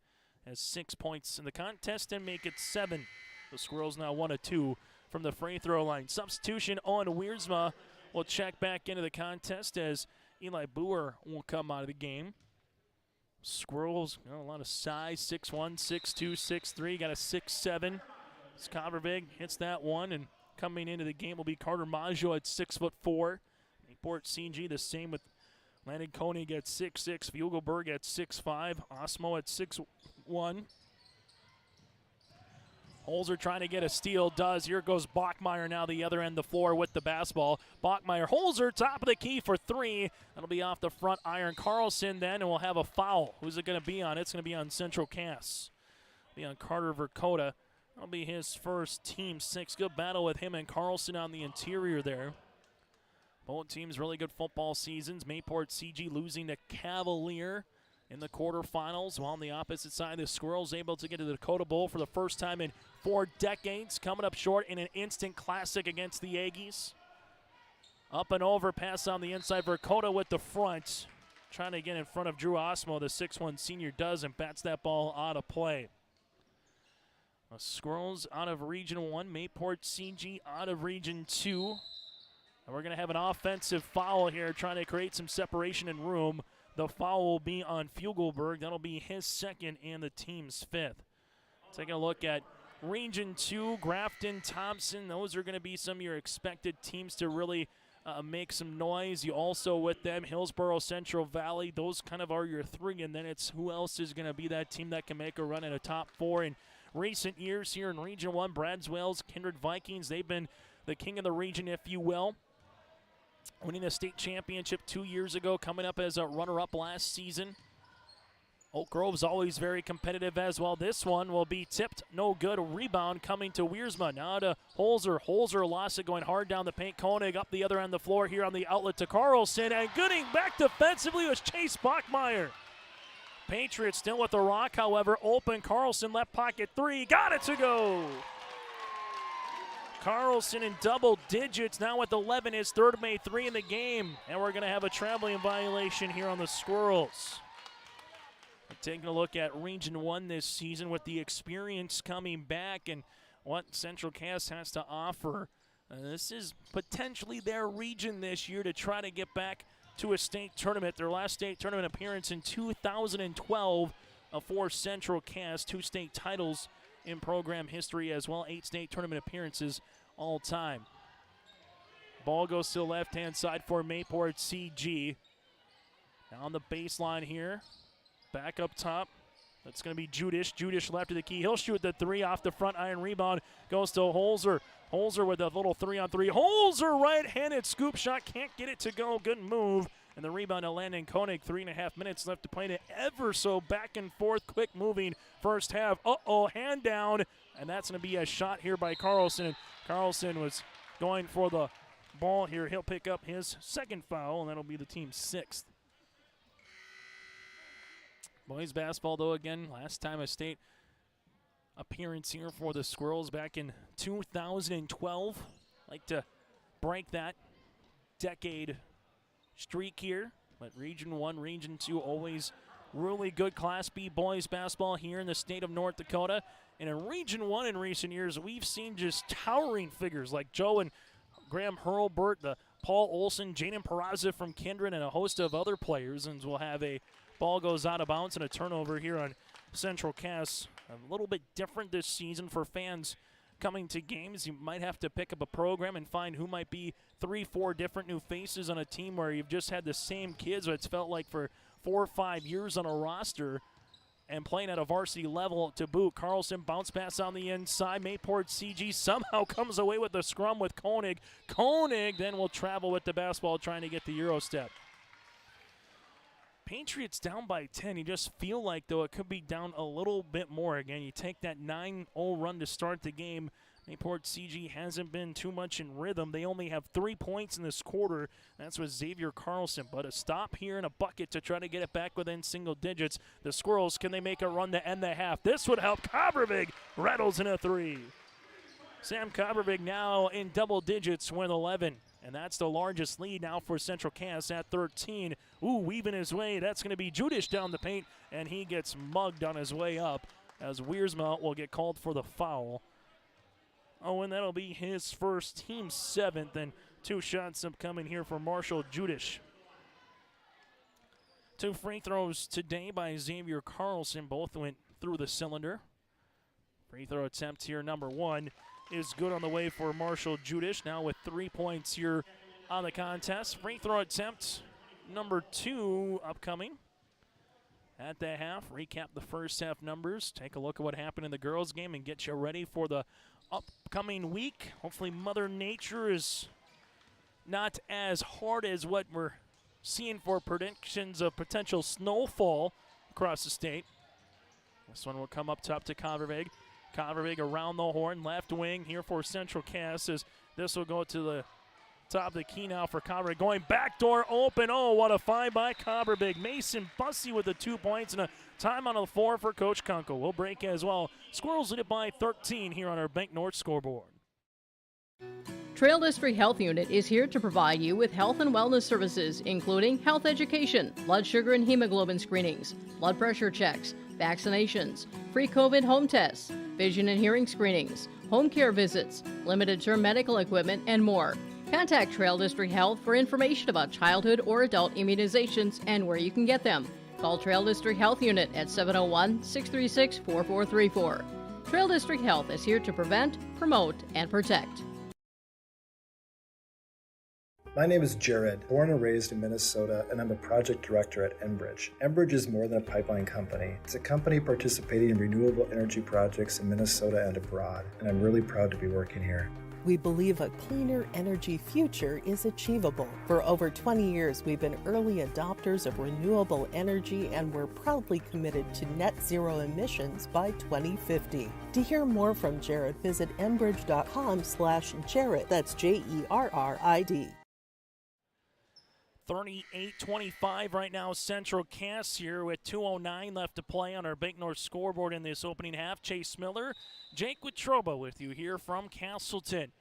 has 6 points in the contest and make it 7. The Squirrels now 1 of 2 from the free throw line. Substitution on Wiersma will check back into the contest as Eli Boer will come out of the game. Squirrels, a lot of size, 6'1", 6'2", 6'3", got a 6'7". Kovervig hits that one, and coming into the game will be Carter Maggio at 6'4". Mayport CG the same with Landon Koenig at 6'6", Fugelberg at 6'5", Osmo at 6'1". Holzer trying to get a steal, does. Here goes Bachmeyer now the other end of the floor with the basketball. Bachmeyer, Holzer, top of the key for 3. That'll be off the front iron. Carlson then, and we'll have a foul. Who's it going to be on? It's going to be on Central Cass. Be on Carter Verkota. That'll be his first team 6. Good battle with him and Carlson on the interior there. Both teams really good football seasons. Mayport CG losing to Cavalier in the quarterfinals, while on the opposite side, the Squirrels able to get to the Dakota Bowl for the first time in 4 decades, coming up short in an instant classic against the Aggies. Up and over, pass on the inside, Verkota with the front, trying to get in front of Drew Osmo. The 6'1" senior does and bats that ball out of play. The Squirrels out of Region 1, Mayport CG out of Region 2. And we're going to have an offensive foul here, trying to create some separation and room. The foul will be on Fugelberg. That'll be his 2nd and the team's 5th. Taking a look at Region 2, Grafton, Thompson. Those are going to be some of your expected teams to really make some noise. You also with them, Hillsborough, Central Valley. Those kind of are your 3, and then it's who else is going to be that team that can make a run at a top 4. In recent years here in Region 1, Bradswell's Kindred Vikings, they've been the king of the region, if you will. Winning the state championship 2 years ago, coming up as a runner-up last season. Oak Grove's always very competitive as well. This one will be tipped, no good. A rebound coming to Wiersma. Now to Holzer. Holzer lost it, going hard down the paint. Koenig up the other end of the floor here on the outlet to Carlson. And getting back defensively was Chase Bachmeyer. Patriots still with the rock, however. Open, Carlson, left pocket 3. Got it to go. Carlson in double digits, now with 11, his 3rd made 3 in the game. And we're going to have a traveling violation here on the Squirrels. Taking a look at Region 1 this season with the experience coming back and what Central Cass has to offer. This is potentially their region this year to try to get back to a state tournament. Their last state tournament appearance in 2012 for Central Cass. 2 state titles in program history as well. 8 state tournament appearances all time. Ball goes to the left-hand side for Mayport CG. Now on the baseline here. Back up top. That's going to be Judish. Judish left of the key. He'll shoot the 3 off the front iron. Rebound goes to Holzer. Holzer with a little 3-on-3. Holzer right-handed scoop shot. Can't get it to go. Good move. And the rebound to Landon Koenig. 3.5 minutes left to play. It ever so back and forth. Quick moving first half. Hand down. And that's going to be a shot here by Carlson. Carlson was going for the ball here. He'll pick up his 2nd foul, and that'll be the team's 6th. Boys basketball, though, again, last time a state appearance here for the Squirrels back in 2012. Like to break that decade streak here. But Region 1, Region 2, always really good Class B boys basketball here in the state of North Dakota. And in Region 1 in recent years, we've seen just towering figures like Joe and Graham Hurlbert, the Paul Olson, Jaden Peraza from Kindred, and a host of other players. And we'll have a ball goes out of bounds and a turnover here on Central Cass. A little bit different this season for fans coming to games. You might have to pick up a program and find who might be 3-4 different new faces on a team where you've just had the same kids, but it's felt like for 4 or 5 years on a roster and playing at a varsity level to boot. Carlson bounce pass on the inside. Mayport CG somehow comes away with the scrum with Koenig. Koenig then will travel with the basketball trying to get the Euro step. Patriots down by 10. You just feel like, though, it could be down a little bit more. Again, you take that 9-0 run to start the game. Mayport CG hasn't been too much in rhythm. They only have 3 points in this quarter. That's with Xavier Carlson. But a stop here and a bucket to try to get it back within single digits. The Squirrels, can they make a run to end the half? This would help. Covervig rattles in a 3. Sam Covervig now in double digits with 11. And that's the largest lead now for Central Cass at 13. Ooh, weaving his way. That's going to be Judish down the paint, and he gets mugged on his way up as Wiersma will get called for the foul. Oh, and that'll be his first, team 7th, and 2 shots upcoming here for Marshall Judish. 2 free throws today by Xavier Carlson. Both went through the cylinder. Free throw attempt here, number 1. Is good on the way for Marshall Judish, now with 3 points here on the contest. Free throw attempt number 2 upcoming at the half. Recap the first half numbers, take a look at what happened in the girls' game, and get you ready for the upcoming week. Hopefully Mother Nature is not as hard as what we're seeing for predictions of potential snowfall across the state. This one will come up top to Covervig. Covervig around the horn, left wing here for Central Cass, as this will go to the top of the key now for Covervig. Going backdoor open. Oh, what a find by Covervig. Mason Bussey with the 2 points and a time on the 4 for Coach Kunkel. We'll break as well. Squirrels lead it by 13 here on our Bank North scoreboard. Trail District Health Unit is here to provide you with health and wellness services, including health education, blood sugar and hemoglobin screenings, blood pressure checks, vaccinations, free COVID home tests, vision and hearing screenings, home care visits, limited-term medical equipment, and more. Contact Trail District Health for information about childhood or adult immunizations and where you can get them. Call Trail District Health Unit at 701-636-4434. Trail District Health is here to prevent, promote, and protect. My name is Jared, born and raised in Minnesota, and I'm a project director at Enbridge. Enbridge is more than a pipeline company. It's a company participating in renewable energy projects in Minnesota and abroad, and I'm really proud to be working here. We believe a cleaner energy future is achievable. For over 20 years, we've been early adopters of renewable energy, and we're proudly committed to net zero emissions by 2050. To hear more from Jared, visit enbridge.com/Jared. That's JERRID. 38-25 right now, Central Cass here with 2:09 left to play on our Bank North scoreboard in this opening half. Chase Miller, Jake Witroba with you here from Castleton.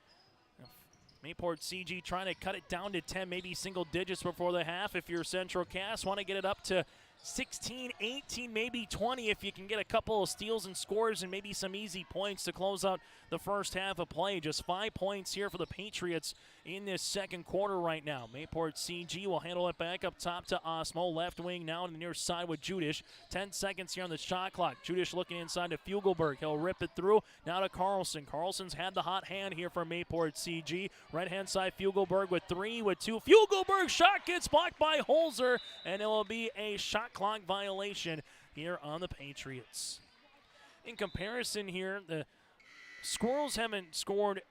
Mayport CG trying to cut it down to 10, maybe single digits before the half. If you're Central Cass, want to get it up to 16, 18, maybe 20 if you can get a couple of steals and scores and maybe some easy points to close out the first half of play. Just 5 points here for the Patriots in this second quarter right now. Mayport CG will handle it back up top to Osmo. Left wing now on the near side with Judish. 10 seconds here on the shot clock. Judish looking inside to Fugelberg. He'll rip it through. Now to Carlson. Carlson's had the hot hand here for Mayport CG. Right-hand side, Fugelberg with 3, with 2. Fugelberg shot gets blocked by Holzer, and it will be a shot clock violation here on the Patriots. In comparison here, the Squirrels haven't scored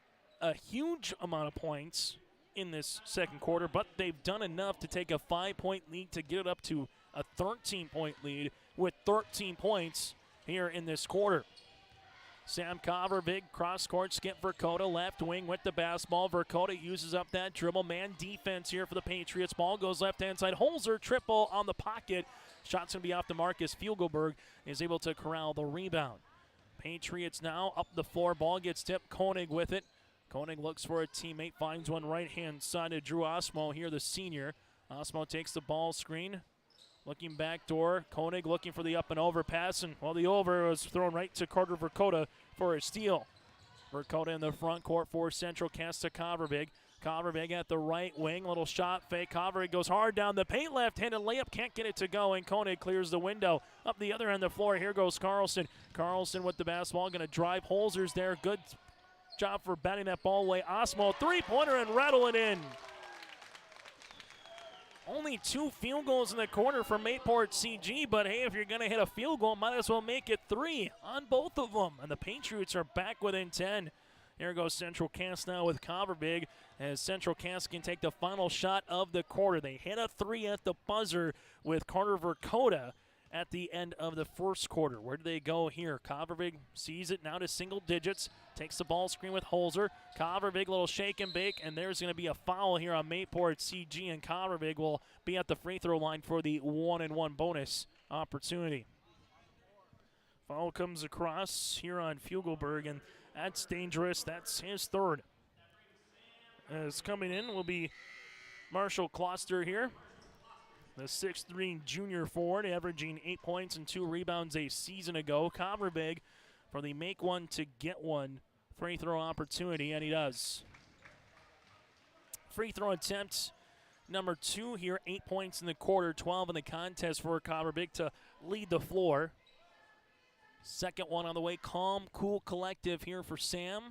a huge amount of points in this second quarter, but they've done enough to take a 5-point lead to get it up to a 13-point lead with 13 points here in this quarter. Sam Covervig, cross-court skip Verkota, left wing with the basketball. Verkota uses up that dribble. Man defense here for the Patriots. Ball goes left-hand side. Holzer, triple on the pocket. Shot's going to be off the mark as Fugelberg is able to corral the rebound. Patriots now up the floor. Ball gets tipped. Koenig with it. Koenig looks for a teammate. Finds one right-hand side to Drew Osmo here, the senior. Osmo takes the ball screen. Looking back door. Koenig looking for the up and over pass. And, well, the over was thrown right to Carter Verkota for a steal. Verkota in the front court for Central Cass to Covervig. Covervig at the right wing, little shot fake. Covervig goes hard down the paint, left-handed layup, can't get it to go, and Koenig clears the window. Up the other end of the floor, here goes Carlson. Carlson with the basketball, going to drive. Holzer's there, good job for batting that ball away. Osmo, three-pointer, and rattle it in. Only 2 field goals in the quarter for Mayport CG, but hey, if you're going to hit a field goal, might as well make it 3 on both of them. And the Patriots are back within 10. Here goes Central Cass now with Covervig, as Central Cass can take the final shot of the quarter. They hit a 3 at the buzzer with Carter Verkota at the end of the first quarter. Where do they go here? Covervig sees it now to single digits, takes the ball screen with Holzer. Covervig, little shake and bake, and there's going to be a foul here on Mayport CG, and Covervig will be at the free throw line for the 1-and-1 bonus opportunity. Foul comes across here on Fugelberg, and that's dangerous. That's his third. As coming in will be Marshall Kloster here, the 6'3" junior forward, averaging 8 points and 2 rebounds a season ago. Covervig for the make one to get one free throw opportunity, and he does. Free throw attempt number 2 here, 8 points in the quarter, 12 in the contest for Covervig to lead the floor. Second one on the way, calm, cool, collective here for Sam.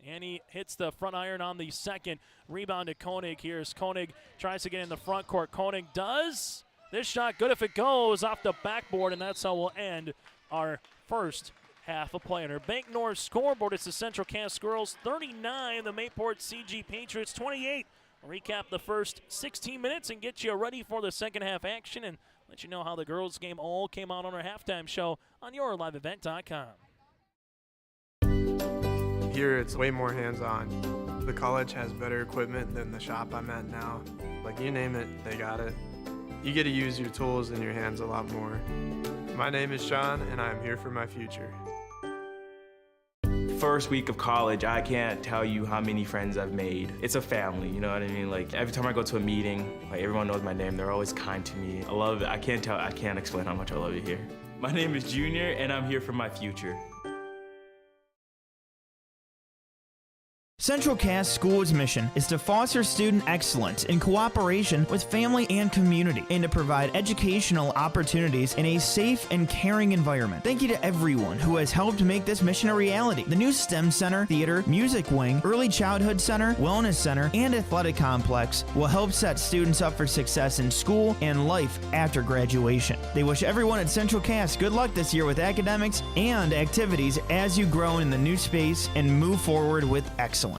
And he hits the front iron on the second. Rebound to Koenig. Here's Koenig, tries to get in the front court. Koenig does. This shot good if it goes off the backboard, and that's how we'll end our first half of play. On our Bank North scoreboard, it's the Central Cass Girls 39, the Mayport CG Patriots 28. We'll recap the first 16 minutes and get you ready for the second half action and let you know how the girls' game all came out on our halftime show on yourliveevent.com. Here it's way more hands-on. The college has better equipment than the shop I'm at now. Like, you name it, they got it. You get to use your tools and your hands a lot more. My name is Sean, and I'm here for my future. First week of college, I can't tell you how many friends I've made. It's a family, you know what I mean? Like, every time I go to a meeting, like, everyone knows my name. They're always kind to me. I love it. I can't explain how much I love it here. My name is Junior, and I'm here for my future. Central Cass School's mission is to foster student excellence in cooperation with family and community, and to provide educational opportunities in a safe and caring environment. Thank you to everyone who has helped make this mission a reality. The new STEM Center, Theater, Music Wing, Early Childhood Center, Wellness Center, and Athletic Complex will help set students up for success in school and life after graduation. They wish everyone at Central Cass good luck this year with academics and activities as you grow in the new space and move forward with excellence.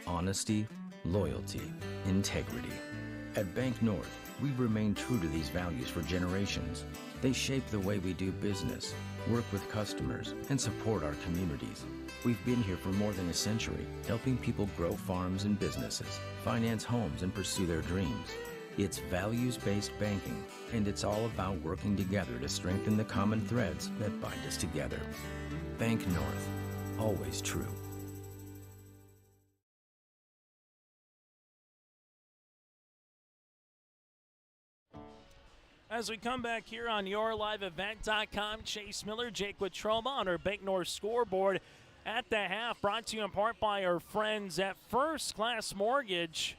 Honesty, loyalty, integrity. At Bank North, we remain true to these values for generations. They shape the way we do business, work with customers, and support our communities. We've been here for more than a century, helping people grow farms and businesses, finance homes, and pursue their dreams. It's values-based banking, and it's all about working together to strengthen the common threads that bind us together. Bank North, always true. As we come back here on yourliveevent.com, Chase Miller, Jake Watroma on our Bank North scoreboard at the half, brought to you in part by our friends at First Class Mortgage.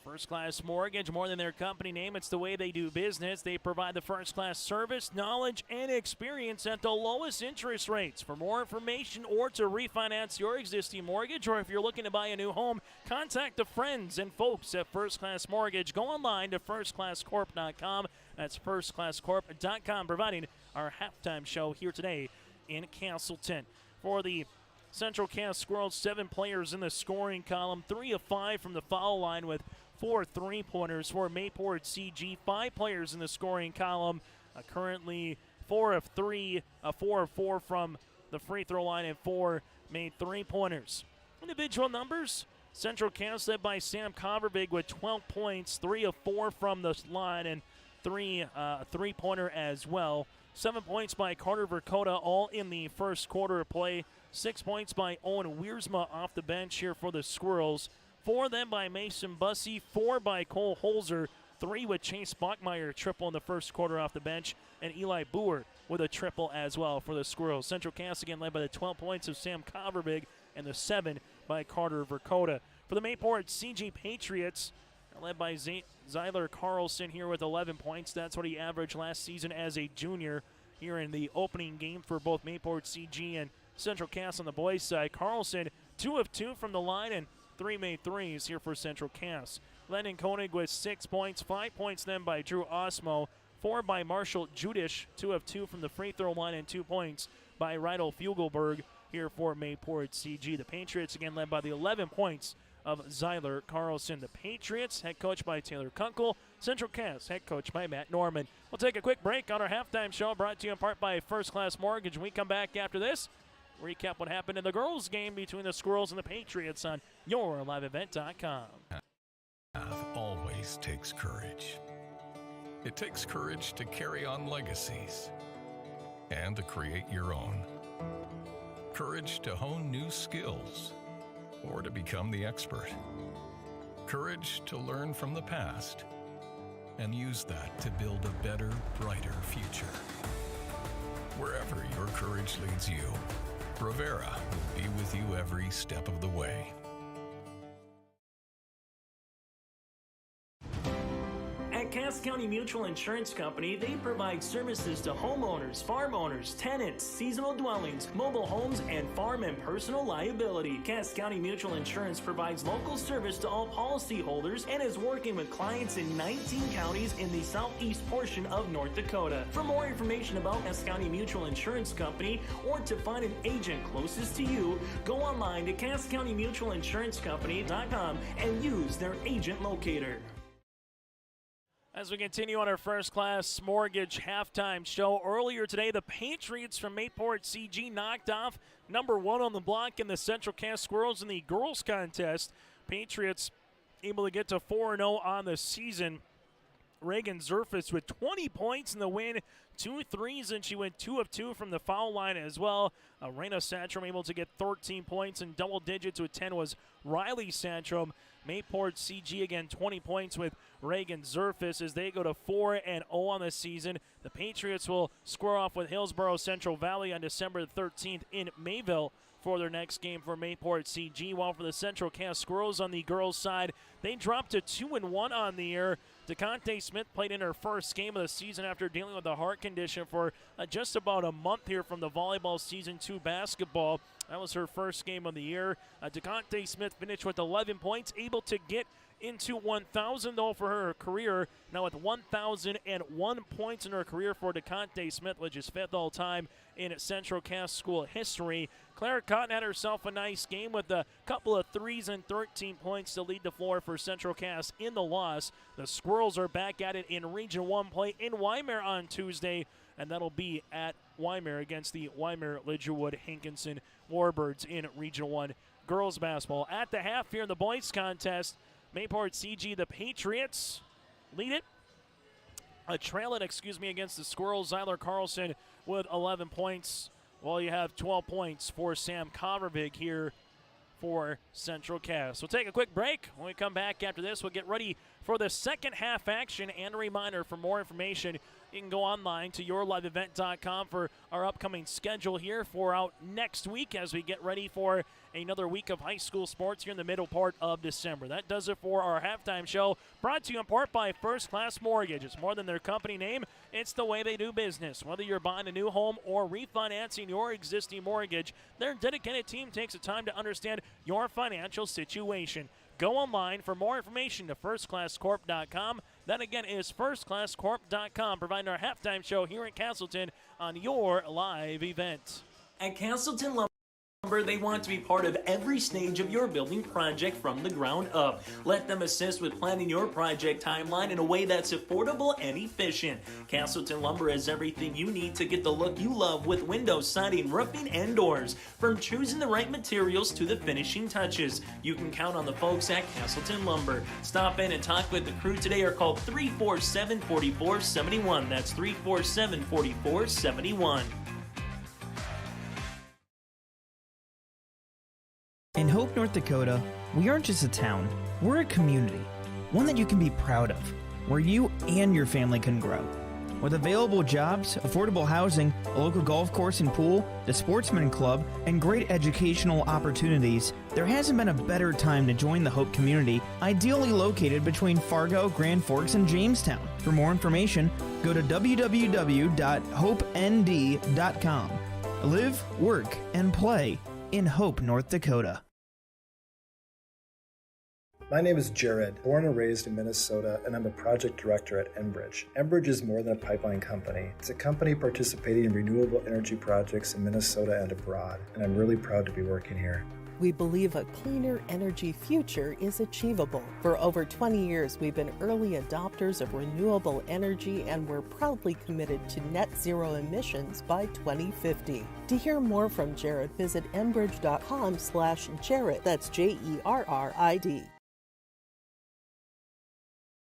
First Class Mortgage, more than their company name, it's the way they do business. They provide the first-class service, knowledge, and experience at the lowest interest rates. For more information or to refinance your existing mortgage, or if you're looking to buy a new home, contact the friends and folks at First Class Mortgage. Go online to firstclasscorp.com. That's firstclasscorp.com, providing our halftime show here today in Castleton. For the Central Cass Squirrels, 7 players in the scoring column, 3 of 5 from the foul line with 4 3-pointers. For Mayport CG, 5 players in the scoring column, currently 4 of 3, 4 of 4 from the free throw line, and 4 made three-pointers. Individual numbers, Central Cass led by Sam Covervig with 12 points, 3 of 4 from the line, and 3 three-pointer as well. 7 points by Carter Verkota, all in the first quarter of play. 6 points by Owen Wiersma off the bench here for the Squirrels. 4 then by Mason Bussey, 4 by Cole Holzer, 3 with Chase Bachmeyer, triple in the first quarter off the bench, and Eli Boer with a triple as well for the Squirrels. Central Cass again led by the 12 points of Sam Covervig and the 7 by Carter Verkota. For the Mayport CG Patriots, led by Zyler Carlson here with 11 points. That's what he averaged last season as a junior here in the opening game for both Mayport CG and Central Cass on the boys' side. Carlson, 2 of 2 from the line and 3 made threes here for Central Cass. Lennon Koenig with 6 points, 5 points then by Drew Osmo, 4 by Marshall Judish, 2 of 2 from the free throw line, and 2 points by Rydel Fugelberg here for Mayport CG. The Patriots again led by the 11 points of Zyler Carlson. The Patriots, head coached by Taylor Kunkel. Central Cass, head coached by Matt Norman. We'll take a quick break on our halftime show, brought to you in part by First Class Mortgage. When we come back after this, recap what happened in the girls' game between the Squirrels and the Patriots on YourLiveEvent.com. Always takes courage. It takes courage to carry on legacies and to create your own. Courage to hone new skills or to become the expert. Courage to learn from the past and use that to build a better, brighter future. Wherever your courage leads you, Bravera will be with you every step of the way. At Cass County Mutual Insurance Company, they provide services to homeowners, farm owners, tenants, seasonal dwellings, mobile homes, and farm and personal liability. Cass County Mutual Insurance provides local service to all policyholders and is working with clients in 19 counties in the southeast portion of North Dakota. For more information about Cass County Mutual Insurance Company or to find an agent closest to you, go online to CassCountyMutualInsuranceCompany.com and use their agent locator. As we continue on our First Class Mortgage halftime show, earlier today, the Patriots from Mayport CG knocked off number 1 on the block in the Central Cass Squirrels in the girls contest. Patriots able to get to 4-0 on the season. Reagan Zerfus with 20 points in the win, 2 threes, and she went 2 of 2 from the foul line as well. Raina Santrum able to get 13 points, and double digits with 10 was Riley Santrum. Mayport CG again 20 points with Reagan Zerfus as they go to 4-0 on the season. The Patriots will square off with Hillsborough Central Valley on December 13th in Mayville for their next game for Mayport CG. While for the Central Cass Squirrels on the girls' side, they dropped to 2-1 on the year. DeConte Smith played in her first game of the season after dealing with a heart condition for just about a month here from the volleyball season 2 basketball. That was her first game of the year. DeConte Smith finished with 11 points, able to get into 1,000 though for her career. Now with 1,001 points in her career for DeConte Smith, which is 5th all time in Central Cass school history. Claire Cotton had herself a nice game with a couple of threes and 13 points to lead the floor for Central Cass in the loss. The Squirrels are back at it in Region 1 play in Wymer on Tuesday, and that'll be at Wymer against the Wymer Lidgerwood Hankinson Warbirds in Region 1 girls basketball. At the half here in the boys contest, Mayport CG, the Patriots lead it. Trail it, against the Squirrels. Zyler Carlson with 11 points. Well, you have 12 points for Sam Covervig here for Central Cass. We'll take a quick break. When we come back after this, we'll get ready for the second half action. And a reminder, for more information, you can go online to yourliveevent.com for our upcoming schedule here for out next week as we get ready for another week of high school sports here in the middle part of December. That does it for our halftime show, brought to you in part by First Class Mortgage. It's more than their company name, it's the way they do business. Whether you're buying a new home or refinancing your existing mortgage, their dedicated team takes the time to understand your financial situation. Go online for more information to firstclasscorp.com. That again is firstclasscorp.com, providing our halftime show here in Castleton on your live event. At Castleton Lumber They want to be part of every stage of your building project from the ground up. Let them assist with planning your project timeline in a way that's affordable and efficient. Castleton Lumber has everything you need to get the look you love with windows, siding, roofing, and doors. From choosing the right materials to the finishing touches, you can count on the folks at Castleton Lumber. Stop in and talk with the crew today or call 347-4471. That's 347-4471. In Hope, North Dakota, we aren't just a town, we're a community, one that you can be proud of, where you and your family can grow. With available jobs, affordable housing, a local golf course and pool, the Sportsman Club, and great educational opportunities, there hasn't been a better time to join the Hope community, ideally located between Fargo, Grand Forks, and Jamestown. For more information, go to www.hopend.com. Live, work, and play in Hope, North Dakota. My name is Jared, born and raised in Minnesota, and I'm a project director at Enbridge. Enbridge is more than a pipeline company. It's a company participating in renewable energy projects in Minnesota and abroad, and I'm really proud to be working here. We believe a cleaner energy future is achievable. For over 20 years, we've been early adopters of renewable energy, and we're proudly committed to net zero emissions by 2050. To hear more from Jared, visit enbridge.com/Jared. That's Jerrid.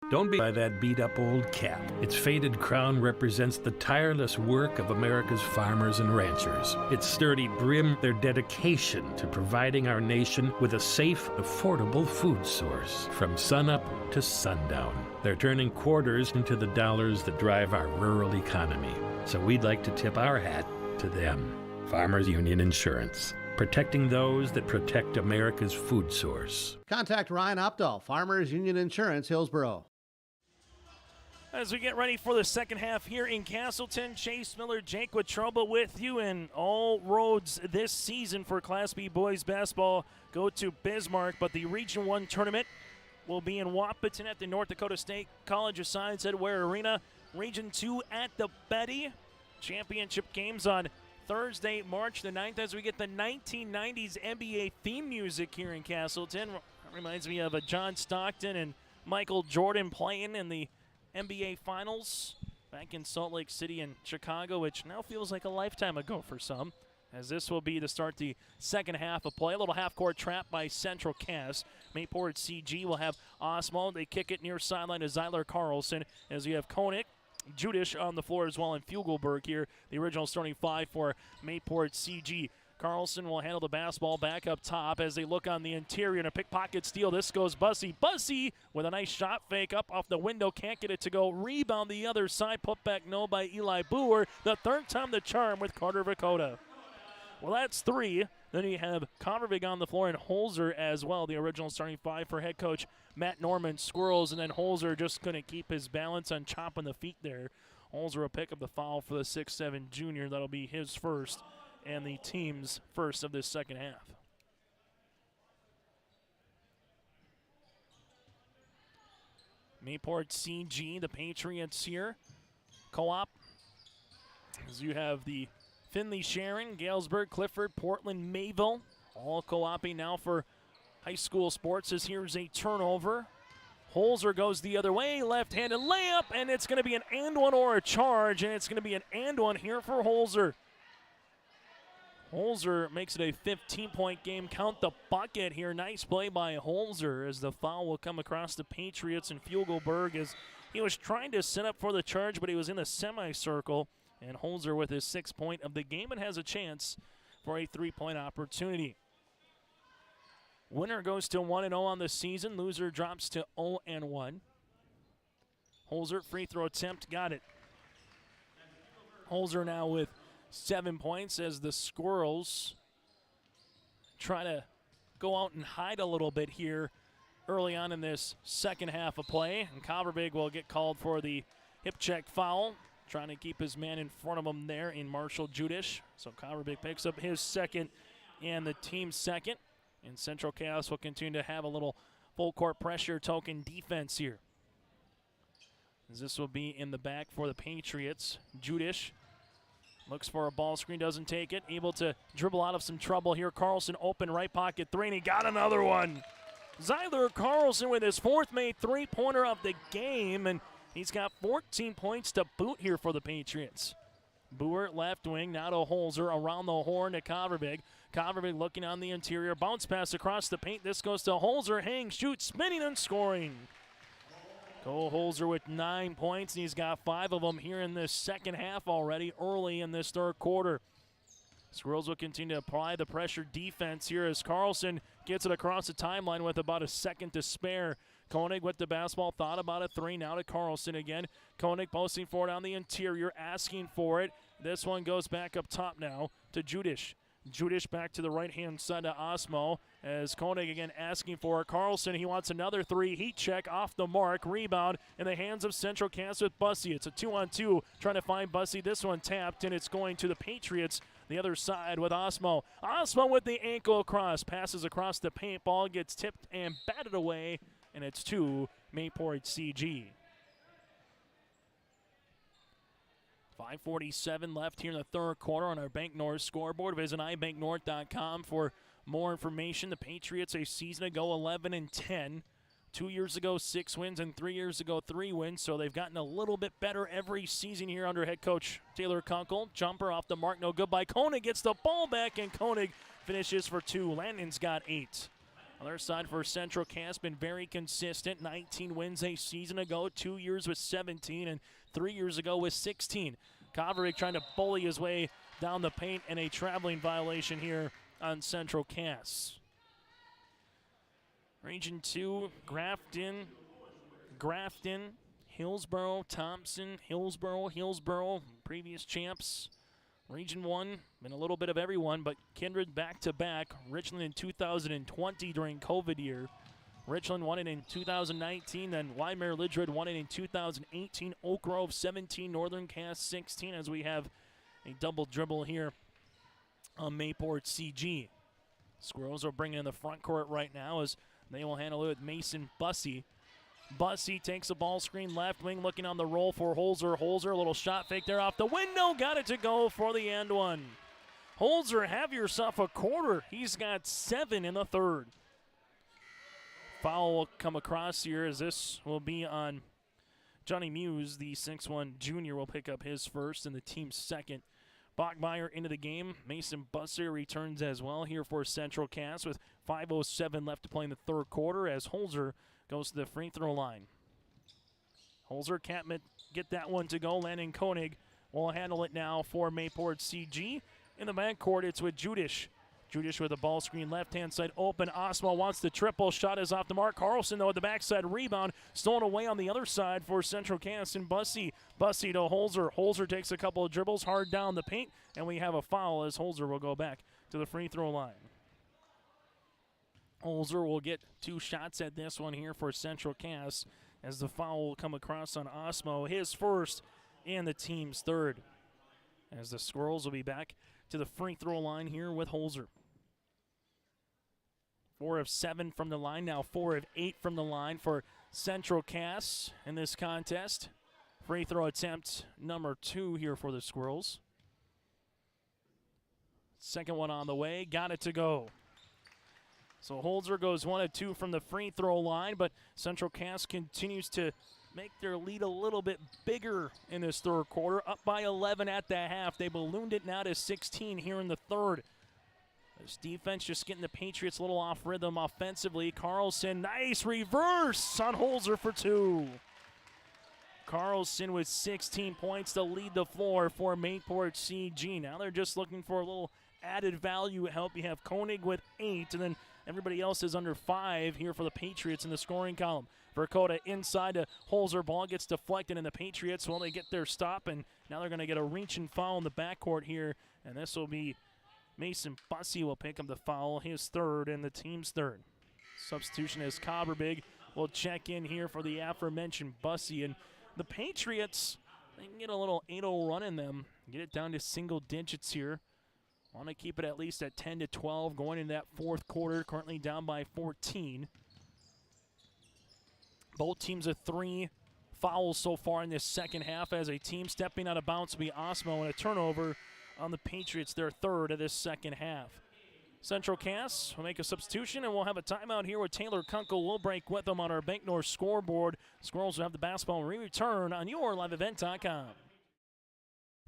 Don't be by that beat-up old cap. Its faded crown represents the tireless work of America's farmers and ranchers. Its sturdy brim, their dedication to providing our nation with a safe, affordable food source. From sunup to sundown, they're turning quarters into the dollars that drive our rural economy. So we'd like to tip our hat to them. Farmers Union Insurance. Protecting those that protect America's food source. Contact Ryan Opdahl, Farmers Union Insurance, Hillsboro. As we get ready for the second half here in Castleton, Chase Miller, Jake Watroba with you, and all roads this season for Class B boys basketball go to Bismarck, but the Region 1 tournament will be in Wahpeton at the North Dakota State College of Science Edware Arena. Region 2 at the Betty. Championship games on Thursday, March the 9th, as we get the 1990s NBA theme music here in Castleton. Reminds me of John Stockton and Michael Jordan playing in the NBA Finals back in Salt Lake City and Chicago, which now feels like a lifetime ago for some, as this will be to start the second half of play. A little half-court trap by Central Cass. Mayport CG will have Osmo. They kick it near sideline to Zyler Carlson, as you have Koenig, Judish on the floor as well, and Fugelberg here, the original starting five for Mayport CG. Carlson will handle the basketball back up top as they look on the interior and a pickpocket steal. This goes Bussy. Bussy with a nice shot fake up off the window. Can't get it to go. Rebound the other side. Put back no by Eli Boer. The third time the charm with Carter Vakota. Well, that's three. Then you have Convervig on the floor and Holzer as well, the original starting five for head coach Matt Norman. Squirrels, and then Holzer just couldn't keep his balance on chopping the feet there. Holzer will pick up the foul for the 6'7" junior. That'll be his first and the team's first of this second half. Mayport CG, the Patriots here. Co-op, as you have the Finley, Sharon, Galesburg, Clifford, Portland, Mayville, all co-oping now for high school sports, as here's a turnover. Holzer goes the other way, left-handed layup, and it's going to be an and one or a charge, and it's going to be an and one here for Holzer. Holzer makes it a 15-point game. Count the bucket here. Nice play by Holzer, as the foul will come across the Patriots, and Fugelberg, as he was trying to set up for the charge, but he was in the semicircle. And Holzer with his 6th point of the game and has a chance for a 3-point opportunity. Winner goes to 1-0 on the season. Loser drops to 0-1. Holzer, free throw attempt, got it. Holzer now with 7 points as the Squirrels try to go out and hide a little bit here early on in this second half of play. And Convervig will get called for the hip check foul, trying to keep his man in front of him there in Marshall Judish. So Convervig picks up his second and the team's second. And Central Cass will continue to have a little full court pressure token defense here, as this will be in the back for the Patriots. Judish Looks for a ball screen, doesn't take it. Able to dribble out of some trouble here. Carlson open right pocket three, and he got another one. Zyler Carlson with his fourth made three-pointer of the game, and he's got 14 points to boot here for the Patriots. Boer left wing, now to Holzer, around the horn to Coverbig. Coverbig looking on the interior, bounce pass across the paint. This goes to Holzer, hang, shoot, spinning and scoring. Cole Holzer with 9 points, and he's got 5 of them here in this second half already, early in this third quarter. Squirrels will continue to apply the pressure defense here as Carlson gets it across the timeline with about a second to spare. Koenig with the basketball, thought about a three, now to Carlson again. Koenig posting for it on the interior, asking for it. This one goes back up top now to Judish. Judish back to the right-hand side to Osmo as Koenig again asking for it. Carlson, he wants another three. Heat check off the mark. Rebound in the hands of Central Cass with Bussey. It's a 2-on-2 trying to find Bussey. This one tapped, and it's going to the Patriots. The other side with Osmo. Osmo with the ankle across. Passes across the paint. Ball gets tipped and batted away, and it's to Mayport CG. 5:47 left here in the third quarter on our Bank North scoreboard. Visit ibanknorth.com for more information. The Patriots a season ago 11-10. 2 years ago 6 wins, and 3 years ago 3 wins. So they've gotten a little bit better every season here under head coach Taylor Kunkel. Jumper off the mark, no good by Koenig. Gets the ball back, and Koenig finishes for 2. Landon's got 8. Other side for Central Cass, been very consistent. 19 wins a season ago, 2 years with 17, and 3 years ago with 16. Koverick trying to bully his way down the paint, and a traveling violation here on Central Cass. Region 2, Grafton, Hillsboro, Thompson, Hillsboro, previous champs. Region 1, been a little bit of everyone, but Kindred back-to-back. Richland in 2020 during COVID year. Richland won it in 2019, then Weimar Lidred won it in 2018. Oak Grove 17, Northern Cass 16, as we have a double dribble here on Mayport CG. Squirrels are bringing in the front court right now as they will handle it with Mason Bussey. Bussey takes a ball screen left wing, looking on the roll for Holzer. Holzer, a little shot fake there off the window. Got it to go for the end one. Holzer, have yourself a quarter. He's got 7 in the third. Foul will come across here as this will be on Johnny Muse. The 6'1 junior will pick up his first and the team's second. Bachmeyer into the game. Mason Busser returns as well here for Central Cass with 5:07 left to play in the third quarter as Holzer goes to the free throw line. Holzer can't get that one to go. Landon Koenig will handle it now for Mayport CG. In the backcourt, it's with Judish. Judish with a ball screen left-hand side open. Osmo wants the triple. Shot is off the mark. Carlson, though, at the backside rebound. Stolen away on the other side for Central Cass and Bussey. Bussey to Holzer. Holzer takes a couple of dribbles hard down the paint, and we have a foul as Holzer will go back to the free throw line. Holzer will get 2 shots at this one here for Central Cass as the foul will come across on Osmo, his first and the team's third. As the Squirrels will be back to the free throw line here with Holzer. 4 of 7 from the line, now 4 of 8 from the line for Central Cass in this contest. Free throw attempt number 2 here for the Squirrels. Second one on the way, got it to go. So Holzer goes 1 of 2 from the free throw line, but Central Cass continues to make their lead a little bit bigger in this third quarter. Up by 11 at the half. They ballooned it now to 16 here in the third. This defense just getting the Patriots a little off rhythm offensively. Carlson, nice reverse on Holzer for 2. Carlson with 16 points to lead the floor for Mayport CG. Now they're just looking for a little added value help. You have Koenig with 8, and then everybody else is under 5 here for the Patriots in the scoring column. Verkota inside to Holzer. Ball gets deflected, and the Patriots, well, they get their stop, and now they're going to get a reach and foul in the backcourt here, and this will be Mason Bussey will pick up the foul, his third and the team's third. Substitution as Cobberbig will check in here for the aforementioned Bussey, and the Patriots, they can get a little 8-0 run in them, get it down to single digits here. Want to keep it at least at 10-12 going into that fourth quarter, currently down by 14. Both teams have 3 fouls so far in this second half as a team stepping out of bounds will be Osmo, and a turnover on the Patriots, their third of this second half. Central Cass will make a substitution, and we'll have a timeout here with Taylor Kunkel. We'll break with them on our Bank North scoreboard. Squirrels will have the basketball return on yourliveevent.com.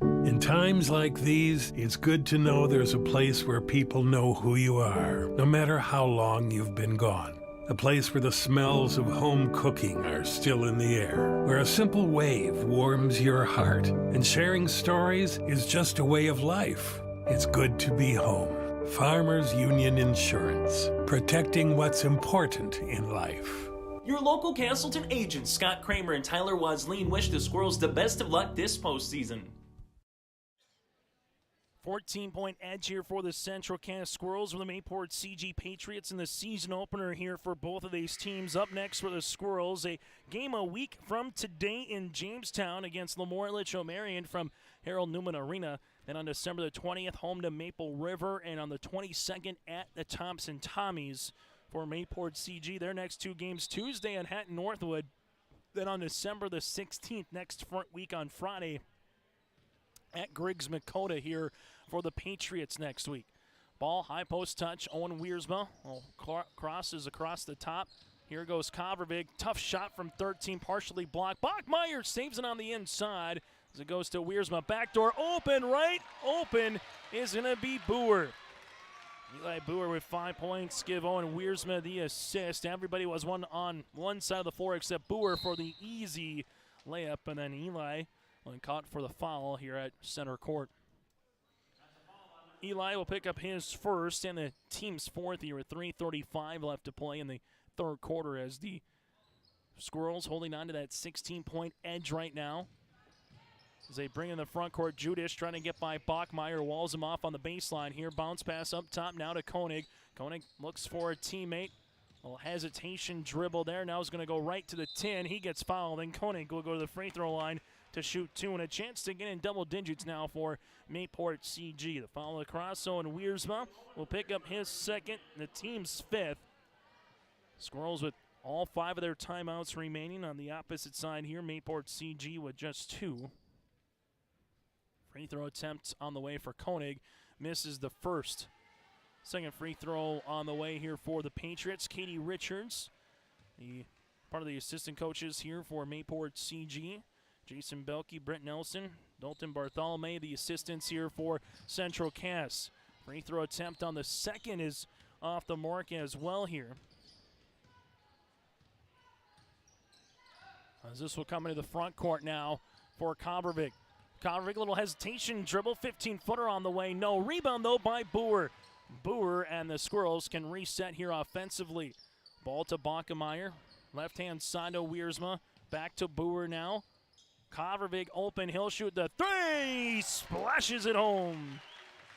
In times like these, it's good to know there's a place where people know who you are, no matter how long you've been gone. A place where the smells of home cooking are still in the air, where a simple wave warms your heart, and sharing stories is just a way of life. It's good to be home. Farmers Union Insurance, protecting what's important in life. Your local Castleton agents, Scott Kramer and Tyler Wasleen, wish the Squirrels the best of luck this postseason. 14-point edge here for the Central Cass Squirrels with the Mayport CG Patriots in the season opener here for both of these teams. Up next for the Squirrels, a game a week from today in Jamestown against Lemoore Litchfield from Harold Newman Arena. Then on December the 20th, home to Maple River, and on the 22nd at the Thompson Tommies for Mayport CG. Their next two games Tuesday at Hatton Northwood. Then on December the 16th, next week on Friday, at Griggs Makota here for the Patriots next week. Ball, high post touch, Owen Wiersma. Crosses across the top. Here goes Covervig. Tough shot from 13, partially blocked. Bachmeyer saves it on the inside as it goes to Wiersma. Backdoor open, right open is going to be Boer. Eli Boer with 5 points. Give Owen Wiersma the assist. Everybody was on one side of the floor except Boer for the easy layup, and then Eli caught for the foul here at center court. Eli will pick up his first and the team's fourth here with 3:35 left to play in the third quarter as the Squirrels holding on to that 16-point edge right now. As they bring in the front court, Judish trying to get by Bachmeyer, walls him off on the baseline here. Bounce pass up top now to Koenig. Koenig looks for a teammate. A little hesitation dribble there. Now he's going to go right to the 10. He gets fouled, and Koenig will go to the free throw line to shoot two, and a chance to get in double digits now for Mayport CG. The foul across, and Wiersma will pick up his second, the team's fifth. Squirrels with all 5 of their timeouts remaining on the opposite side here. Mayport CG with just 2. Free throw attempt on the way for Koenig. Misses the first. Second free throw on the way here for the Patriots. Katie Richards, part of the assistant coaches here for Mayport CG. Jason Belke, Brent Nelson, Dalton Bartholomew, the assistants here for Central Cass. Free throw attempt on the second is off the mark as well here. As this will come into the front court now for Covervig. Covervig, a little hesitation, dribble, 15-footer on the way. No rebound, though, by Boer. Boer and the Squirrels can reset here offensively. Ball to Bachmeyer. Left-hand side to Wiersma. Back to Boer now. Covervig open, he'll shoot the 3, splashes it home.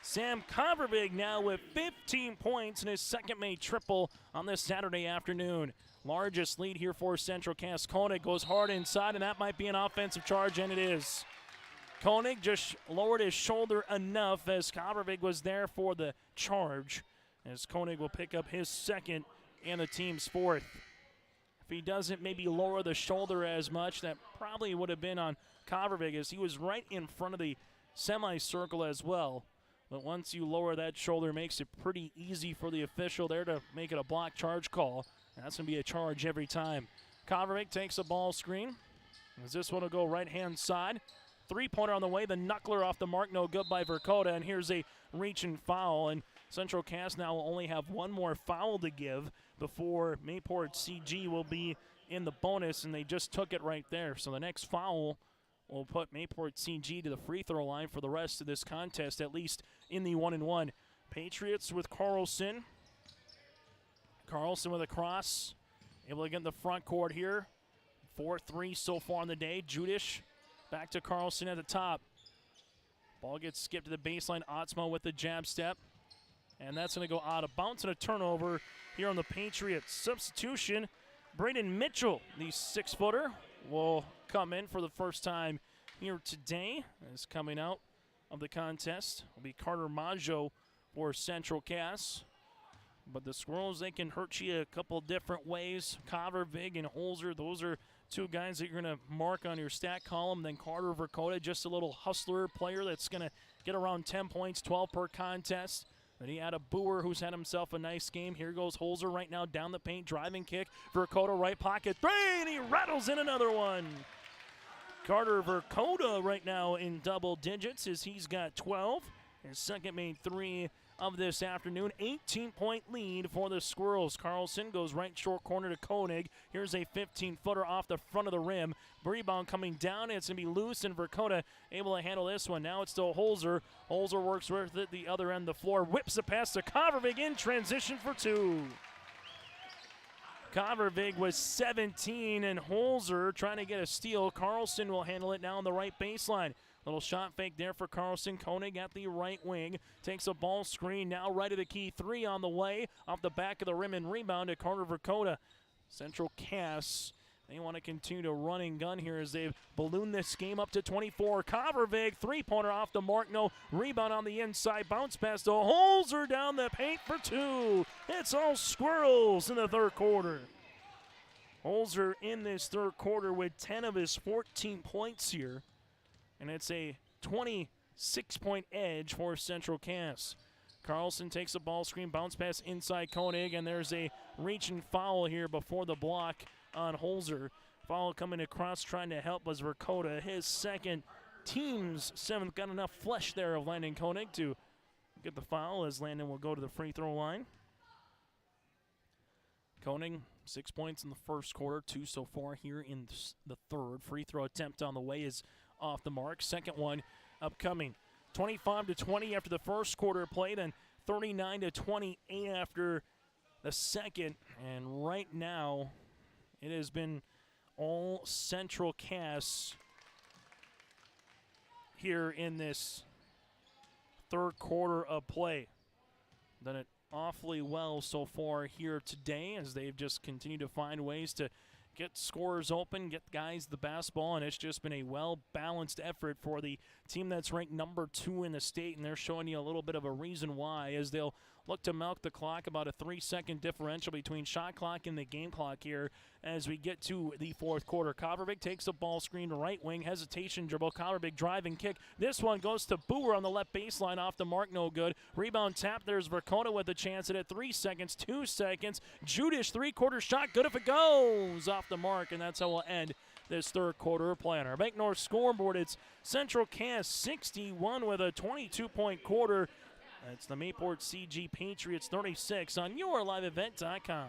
Sam Covervig now with 15 points in his second made triple on this Saturday afternoon. Largest lead here for Central Cass. Koenig goes hard inside, and that might be an offensive charge, and it is. Koenig just lowered his shoulder enough as Covervig was there for the charge, as Koenig will pick up his second and the team's fourth. If he doesn't maybe lower the shoulder as much, that probably would have been on Covervig, as he was right in front of the semicircle as well. But once you lower that shoulder, it makes it pretty easy for the official there to make it a block charge call. And that's going to be a charge every time. Covervig takes a ball screen. As this one will go right-hand side. Three-pointer on the way. The knuckler off the mark. No good by Verkota. And here's a reach and foul. And Central Cass now will only have one more foul to give before Mayport CG will be in the bonus. And they just took it right there. So the next foul will put Mayport CG to the free throw line for the rest of this contest, at least in the 1-and-1. Patriots with Carlson. Carlson with a cross. Able to get in the front court here. 4-3 so far in the day. Judish back to Carlson at the top. Ball gets skipped to the baseline. Otzmo with the jab step. And that's going to go out of bounds, and a turnover here on the Patriots. Substitution, Braden Mitchell, the 6-footer, will come in for the first time here today. As coming out of the contest will be Carter Maggio for Central Cass. But the Squirrels, they can hurt you a couple different ways. Covervig and Holzer, those are two guys that you're going to mark on your stat column. Then Carter Verkota, just a little hustler player that's going to get around 10 points, 12 per contest. Then he had a Boer who's had himself a nice game. Here goes Holzer right now down the paint, driving kick. Verkota right pocket, three, and he rattles in another one. Carter Verkota right now in double digits as he's got 12. His second made three of this afternoon. 18-point lead for the Squirrels. Carlson goes right short corner to Koenig. Here's a 15-footer off the front of the rim. Rebound coming down. It's going to be loose, and Verkota able to handle this one. Now it's still Holzer. Holzer works with it the other end of the floor. Whips a pass to Kovervig in transition for two. Kovervig was 17, and Holzer trying to get a steal. Carlson will handle it now on the right baseline. Little shot fake there for Carlson. Koenig at the right wing. Takes a ball screen. Now right of the key. Three on the way. Off the back of the rim and rebound to Carter Verkota. Central Cass. They want to continue to run and gun here as they've ballooned this game up to 24. Kovervig, three-pointer off the mark. No rebound on the inside. Bounce pass to Holzer down the paint for two. It's all Squirrels in the third quarter. Holzer in this third quarter with 10 of his 14 points here. And it's a 26-point edge for Central Cass. Carlson takes a ball screen, bounce pass inside Koenig, and there's a reach and foul here before the block on Holzer. Foul coming across trying to help was Verkota. His second, team's seventh, got enough flesh there of Landon Koenig to get the foul as Landon will go to the free throw line. Koenig, 6 points in the first quarter, 2 so far here in the third. Free throw attempt on the way is off the mark. Second one upcoming. 25-20 after the first quarter play, then 39-28 after the second. And right now, it has been all Central Cass here in this third quarter of play. Done it awfully well so far here today as they've just continued to find ways to get scorers open, get guys the basketball, and it's just been a well-balanced effort for the team that's ranked number 2 in the state, and they're showing you a little bit of a reason why as they'll look to milk the clock, about a 3-second differential between shot clock and the game clock here as we get to the fourth quarter. Kovervig takes a ball screen to right wing, hesitation dribble, Kovervig driving kick. This one goes to Boer on the left baseline, off the mark, no good. Rebound tap, there's Verkota with a chance at it. 3 seconds, 2 seconds. Judish three-quarter shot, good if it goes. Off the mark, and that's how we'll end this third quarter play. On our Bank North scoreboard, it's Central Cass 61 with a 22-point quarter. That's the Mayport CG Patriots 36 on yourliveevent.com.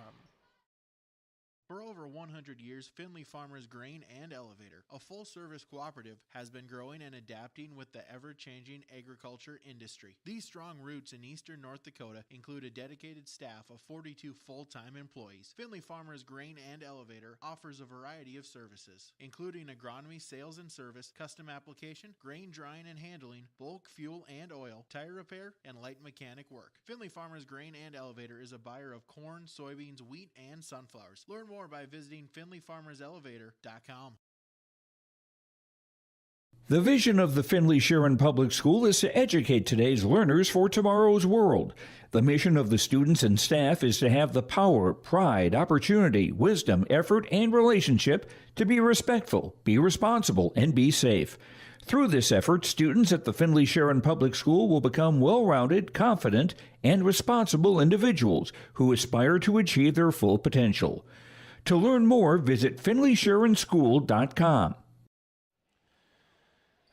For over 100 years, Findlay Farmers Grain and Elevator, a full-service cooperative, has been growing and adapting with the ever-changing agriculture industry. These strong roots in eastern North Dakota include a dedicated staff of 42 full-time employees. Findlay Farmers Grain and Elevator offers a variety of services, including agronomy, sales and service, custom application, grain drying and handling, bulk fuel and oil, tire repair, and light mechanic work. Findlay Farmers Grain and Elevator is a buyer of corn, soybeans, wheat, and sunflowers. Learn more by visiting FindlayFarmersElevator.com. The vision of the Findlay Sharon Public School is to educate today's learners for tomorrow's world. The mission of the students and staff is to have the power, pride, opportunity, wisdom, effort, and relationship to be respectful, be responsible, and be safe. Through this effort, students at the Findlay Sharon Public School will become well-rounded, confident, and responsible individuals who aspire to achieve their full potential. To learn more, visit FindlaySharonSchool.com.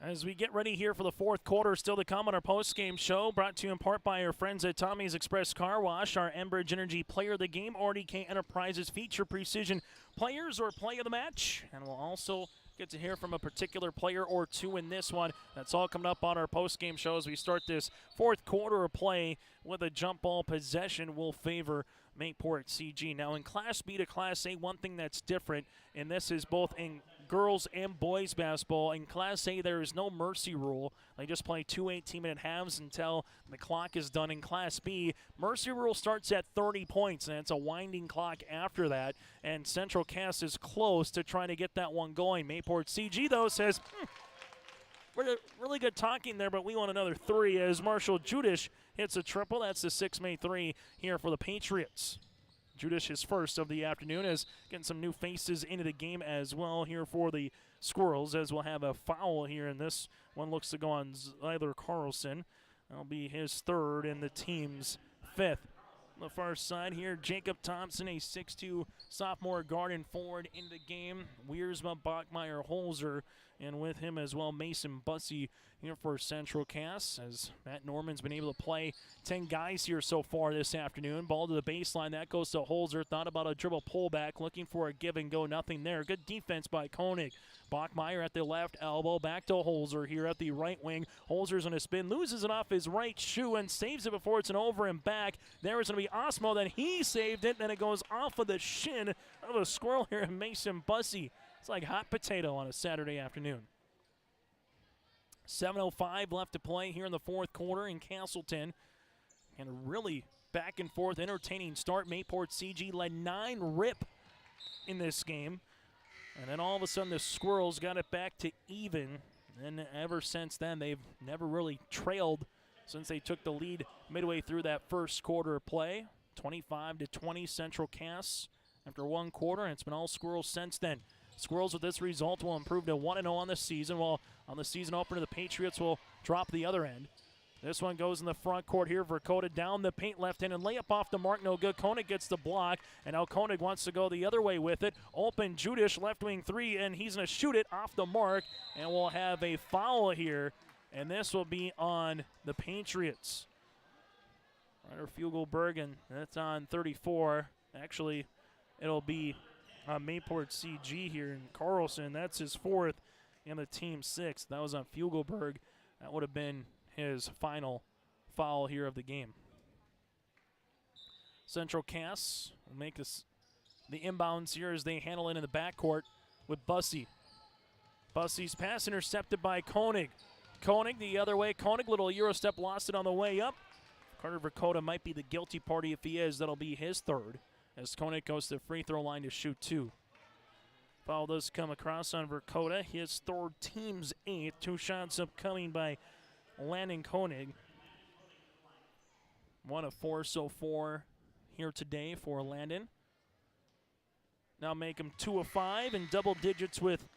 As we get ready here for the fourth quarter, still to come on our post-game show, brought to you in part by our friends at Tommy's Express Car Wash, our Enbridge Energy Player of the Game, RDK Enterprises feature precision players or play of the match, and we'll also get to hear from a particular player or two in this one. That's all coming up on our post-game show as we start this fourth quarter of play with a jump ball possession will favor Mayport CG. Now in Class B to Class A, one thing that's different, and this is both in girls and boys basketball. In Class A, there is no mercy rule. They just play 2 18-minute halves until the clock is done. In Class B, mercy rule starts at 30 points, and it's a winding clock after that. And Central Cass is close to trying to get that one going. Mayport CG, though, says, we're really good talking there, but we want another 3 as Marshall Judish hits a triple. That's the 6-made 3 here for the Patriots. Judish, his first of the afternoon, as getting some new faces into the game as well here for the Squirrels, as we'll have a foul here, and this one looks to go on Zyler Carlson. That'll be his third and the team's fifth. On the far side here, Jacob Thompson, a 6'2 sophomore guard and forward in the game. Wiersma, Bachmeyer, Holzer, and with him as well, Mason Bussey here for Central Cass, as Matt Norman's been able to play 10 guys here so far this afternoon. Ball to the baseline, that goes to Holzer. Thought about a dribble pullback, looking for a give and go, nothing there. Good defense by Koenig. Bachmeyer at the left elbow, back to Holzer here at the right wing. Holzer's on a spin, loses it off his right shoe and saves it before it's an over and back. There is going to be Osmo, then he saved it, then it goes off of the shin of a Squirrel here, Mason Bussey. It's like hot potato on a Saturday afternoon. 7:05 left to play here in the fourth quarter in Castleton. And a really back and forth, entertaining start. Mayport CG led 9-rip in this game. And then all of a sudden the Squirrels got it back to even. And ever since then, they've never really trailed since they took the lead midway through that first quarter of play. 25-20 Central Cass after one quarter, and it's been all Squirrels since then. Squirrels with this result will improve to 1-0 on the season, while on the season opener the Patriots will drop the other end. This one goes in the front court here. Verkota down the paint left-handed layup off the mark, no good. Koenig gets the block, and now Koenig wants to go the other way with it. Open Judish, left wing three, and he's going to shoot it off the mark, and we'll have a foul here, and this will be on the Patriots. Ryder Fugelberg, and that's on 34. Actually, it'll be Mayport CG here, and Carlson, that's his fourth, and the team sixth. That was on Fugelberg. That would have been his final foul here of the game. Central Cass will make this the inbounds here as they handle it in the backcourt with Bussey. Bussey's pass intercepted by Koenig. Koenig the other way. Koenig, little Euro step, lost it on the way up. Carter Verkota might be the guilty party. If he is, that'll be his third, as Koenig goes to the free throw line to shoot two. Foul does come across on Verkota. His third, team's eighth. Two shots upcoming by Landon Koenig. 1 of 4 so far here today for Landon. Now make him 2 of 5 in double digits with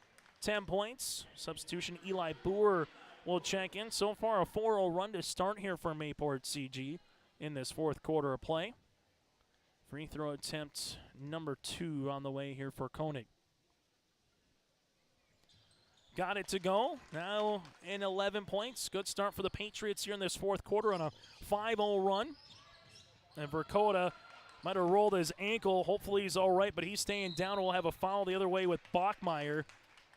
10 points. Substitution Eli Boer will check in. So far a 4-0 run to start here for Mayport CG in this fourth quarter of play. Free throw attempt number 2 on the way here for Koenig. Got it to go. Now in 11 points. Good start for the Patriots here in this fourth quarter on a 5-0 run. And Verkota might have rolled his ankle. Hopefully he's all right, but he's staying down. We'll have a foul the other way with Bachmeyer.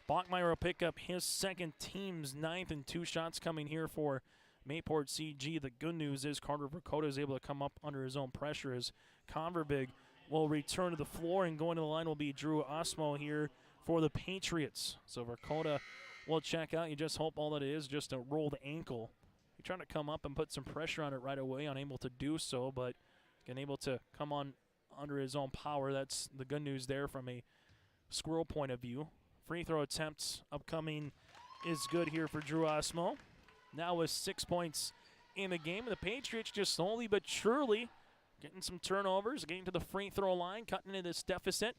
Bachmeyer will pick up his second, team's ninth, and 2 shots coming here for Mayport CG. The good news is Carter Verkota is able to come up under his own pressure as Converbig will return to the floor, and going to the line will be Drew Osmo here for the Patriots. So Verkota will check out. You just hope all that it is just a rolled ankle. You're trying to come up and put some pressure on it right away, unable to do so, but again, able to come on under his own power. That's the good news there from a Squirrel point of view. Free throw attempts upcoming is good here for Drew Osmo. Now with 6 points in the game, and the Patriots just slowly but surely getting some turnovers, getting to the free throw line, cutting into this deficit.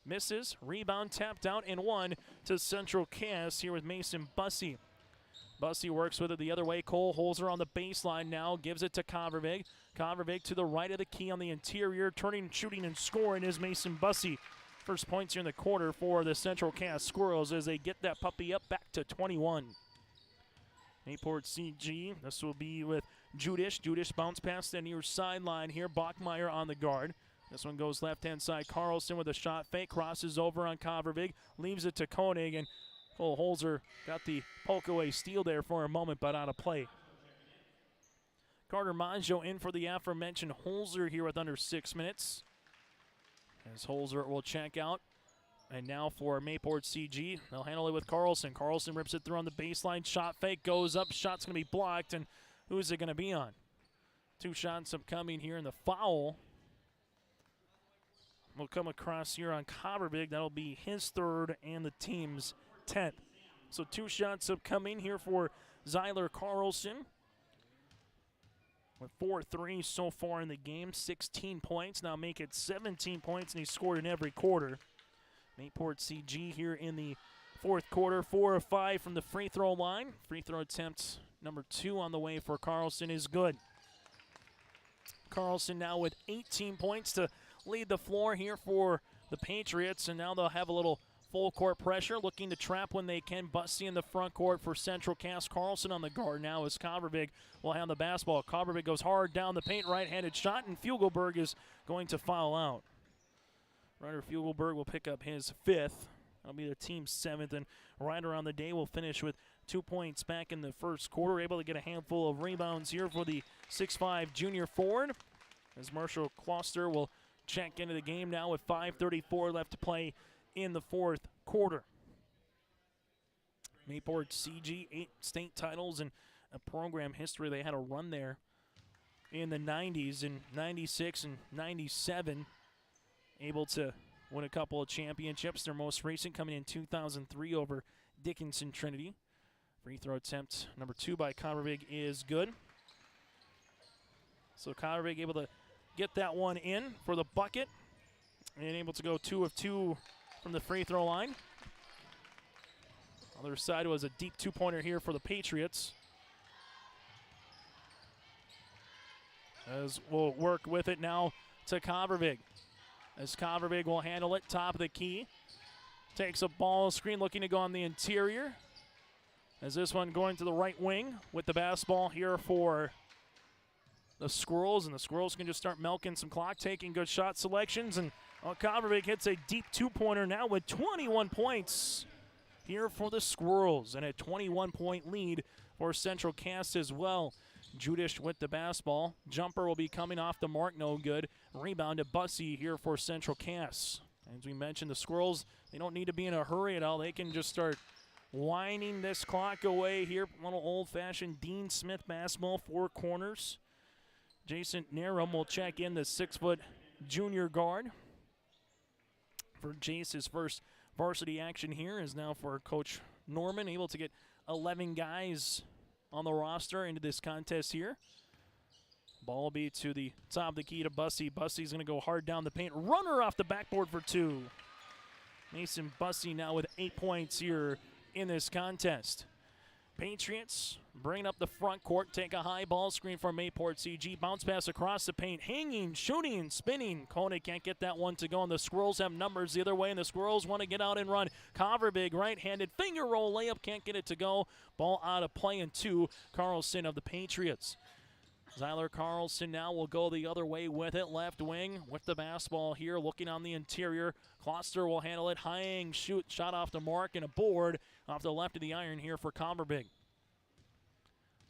Misses, rebound tapped out, and 1 to Central Cass here with Mason Bussey. Bussey works with it the other way. Cole Holzer on the baseline now, gives it to Converbig. Converbig to the right of the key on the interior, turning, shooting, and scoring is Mason Bussey. First points here in the quarter for the Central Cass Squirrels as they get that puppy up back to 21. Mayport CG, this will be with Judish. Judish bounce past the near sideline here. Bachmeyer on the guard. This one goes left-hand side. Carlson with a shot fake, crosses over on Converbig, leaves it to Koenig, and Cole Holzer got the poke-away steal there for a moment, but out of play. Carter Maggio in for the aforementioned Holzer here with under 6 minutes. As Holzer will check out. And now for Mayport CG, they'll handle it with Carlson. Carlson rips it through on the baseline. Shot fake goes up. Shot's going to be blocked, and who is it going to be on? 2 shots upcoming here, and the foul will come across here on Converbig. That'll be his third and the team's 10th. So 2 shots upcoming here for Zyler Carlson. with 4 threes so far in the game, 16 points. Now make it 17 points, and he scored in every quarter. Mayport CG here in the fourth quarter, 4 of 5 from the free throw line. Free throw attempt number 2 on the way for Carlson is good. Carlson now with 18 points to lead the floor here for the Patriots, and now they'll have a little full court pressure, looking to trap when they can. Bussey in the front court for Central Cass. Carlson on the guard now as Covervig will have the basketball. Covervig goes hard down the paint, right-handed shot, and Fugelberg is going to foul out. Ryder Fugelberg will pick up his 5th. That'll be the team's 7th, and Ryder on the day will finish with 2 points back in the first quarter, able to get a handful of rebounds here for the 6'5 junior forward, as Marshall Kloster will check into the game now with 5:34 left to play in the fourth quarter. Mayport CG, 8 state titles in a program history. They had a run there in the 90s, in 96 and 97, able to win a couple of championships. Their most recent coming in 2003 over Dickinson Trinity. Free throw attempt number 2 by Covervig is good. So Covervig able to get that one in for the bucket, and able to go 2 of 2 from the free throw line. Other side was a deep 2-pointer here for the Patriots. As we'll work with it now to Covervig. As Covervig will handle it, top of the key. Takes a ball screen, looking to go on the interior. As this one going to the right wing with the basketball here for the Squirrels, and the Squirrels can just start milking some clock, taking good shot selections, and Covervig hits a deep 2-pointer now with 21 points here for the Squirrels, and a 21-point lead for Central Cass as well. Judish with the basketball. Jumper will be coming off the mark, no good. Rebound to Bussey here for Central Cass. As we mentioned, the Squirrels, they don't need to be in a hurry at all. They can just start winding this clock away here. A little old-fashioned Dean Smith basketball, 4 corners. Jason Narum will check in, the 6-foot junior guard. For Jace, his first varsity action here is now for Coach Norman, able to get 11 guys on the roster into this contest here. Ball will be to the top of the key to Bussey. Bussey's going to go hard down the paint. Runner off the backboard for 2. Mason Bussey now with 8 points here in this contest. Patriots bring up the front court, take a high ball screen for Mayport CG. Bounce pass across the paint, hanging, shooting, spinning. Koenig can't get that one to go, and the Squirrels have numbers the other way, and the Squirrels want to get out and run. Covervig, right-handed finger roll layup, can't get it to go. Ball out of play, and 2, Carlson of the Patriots. Zyler Carlson now will go the other way with it, left wing with the basketball here, looking on the interior. Kloster will handle it, high shoot, shot off the mark, and a board off the left of the iron here for Covervig.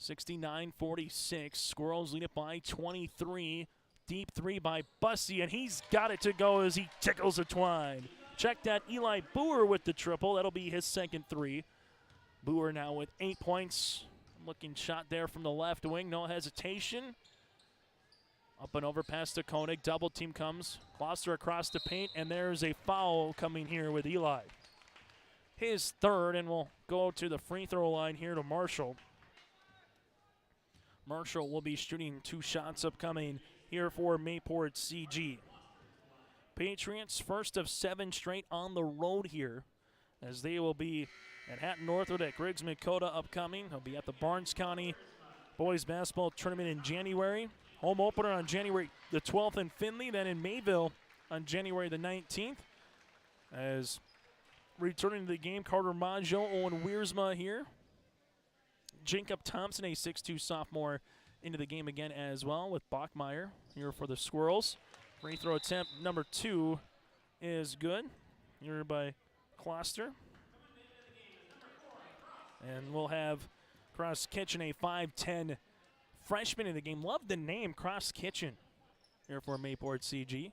69-46, Squirrels lead it by 23. Deep 3 by Bussey, and he's got it to go as he tickles the twine. Check that, Eli Boer with the triple. That'll be his second 3. Boer now with 8 points. Looking shot there from the left wing, no hesitation. Up and over past to Koenig, double team comes. Kloster across the paint, and there's a foul coming here with Eli. His 3rd, and we'll go to the free throw line here to Marshall. Marshall will be shooting 2 shots upcoming here for Mayport CG. Patriots, first of 7 straight on the road here, as they will be at Hatton Northwood at Griggs Makota upcoming. He'll be at the Barnes County Boys Basketball Tournament in January. Home opener on January the 12th in Findlay, then in Mayville on January the 19th. As returning to the game, Carter Maggio, Owen Wiersma here. Jacob Thompson, a 6'2 sophomore, into the game again as well, with Bachmeyer here for the Squirrels. Free throw attempt number 2 is good here by Kloster. And we'll have Cross Kitchen, a 5'10 freshman in the game. Love the name, Cross Kitchen, here for Mayport CG.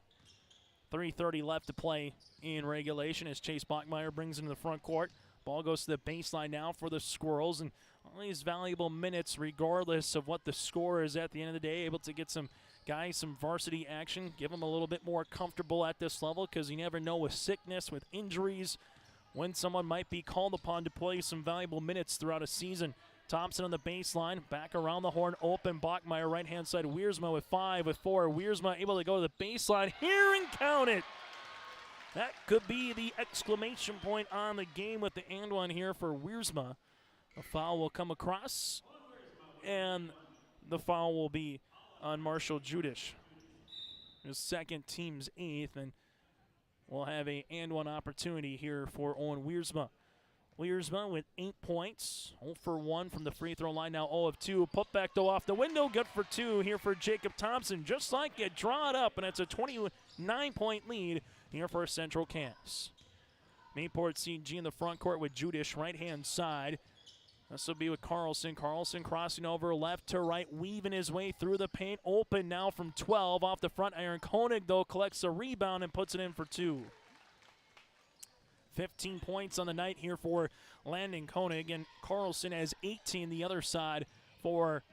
3:30 left to play in regulation as Chase Bachmeyer brings into the front court. Ball goes to the baseline now for the Squirrels, and all these valuable minutes regardless of what the score is at the end of the day, able to get some guys some varsity action, give them a little bit more comfortable at this level, because you never know with sickness, with injuries, when someone might be called upon to play some valuable minutes throughout a season. Thompson on the baseline, back around the horn, open. Bachmeyer, right-hand side. Wiersma with 5, with 4. Wiersma able to go to the baseline here and count it. That could be the exclamation point on the game with the and one here for Wiersma. A foul will come across, and the foul will be on Marshall Judish. His second, team's 8th, and we'll have a and one opportunity here for Owen Wiersma. Wiersma with 8 points, 0 for 1 from the free throw line, now 0 of 2. Put back though off the window, good for 2 here for Jacob Thompson. Just like it, draw it up, and it's a 29-point lead here for Central Cass. Mayport CG in the front court with Judish, right-hand side. This will be with Carlson. Carlson crossing over left to right, weaving his way through the paint. Open now from 12 off the front iron. Koenig, though, collects a rebound and puts it in for 2. 15 points on the night here for Landon Koenig, and Carlson has 18 the other side for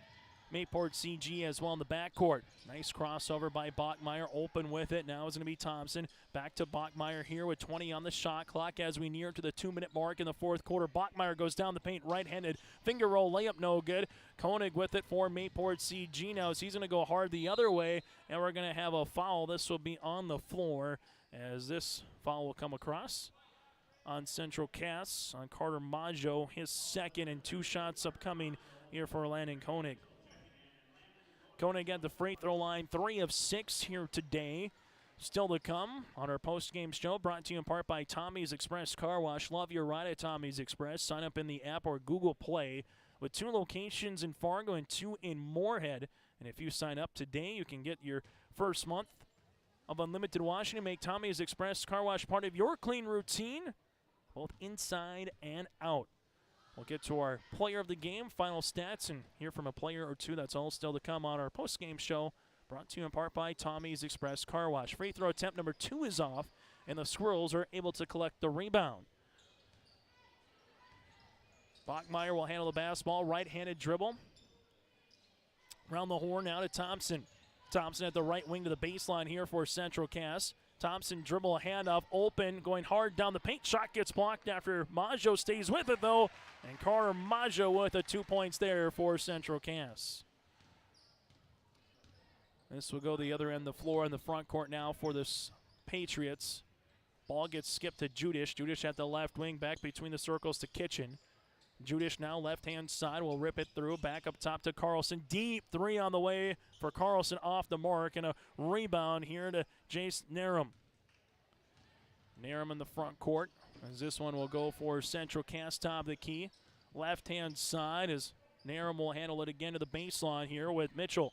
Mayport CG as well in the backcourt. Nice crossover by Bachmeyer, open with it. Now it's going to be Thompson. Back to Bachmeyer here with 20 on the shot clock as we near to the 2-minute mark in the fourth quarter. Bachmeyer goes down the paint right-handed. Finger roll layup, no good. Koenig with it for Mayport CG now. So he's going to go hard the other way, and we're going to have a foul. This will be on the floor as this foul will come across on Central Cass, on Carter Maggio, his second, and 2 shots upcoming here for Landon Koenig. Koenig at the free throw line, 3 of 6 here today. Still to come on our post-game show, brought to you in part by Tommy's Express Car Wash. Love your ride at Tommy's Express. Sign up in the app or Google Play with 2 locations in Fargo and 2 in Moorhead. And if you sign up today, you can get your first month of unlimited washing and make Tommy's Express Car Wash part of your clean routine, both inside and out. We'll get to our player of the game, final stats, and hear from a player or two. That's all still to come on our post-game show, brought to you in part by Tommy's Express Car Wash. Free throw attempt number 2 is off, and the Squirrels are able to collect the rebound. Bachmeyer will handle the basketball, right-handed dribble. Around the horn now to Thompson. Thompson at the right wing to the baseline here for Central Cass. Thompson dribble a handoff, open, going hard down the paint. Shot gets blocked after Maggio stays with it, though. And Carter Maggio with the 2 points there for Central Cass. This will go the other end of the floor in the front court now for the Patriots. Ball gets skipped to Judish. Judish at the left wing, back between the circles to Kitchen. Judish now left-hand side will rip it through. Back up top to Carlson. Deep 3 on the way for Carlson, off the mark, and a rebound here to Jace Narum. Narum in the front court as this one will go for Central Cass, top of the key. Left-hand side as Narum will handle it again to the baseline here with Mitchell.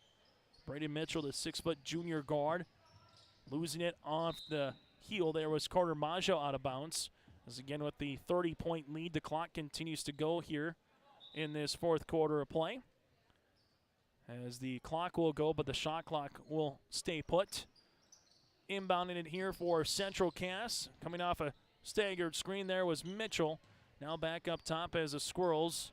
Braden Mitchell, the 6-foot junior guard. Losing it off the heel there was Carter Maggio out of bounds. As again with the 30-point lead, the clock continues to go here in this fourth quarter of play. As the clock will go, but the shot clock will stay put. Inbounding it here for Central Cass. Coming off a staggered screen there was Mitchell. Now back up top as the Squirrels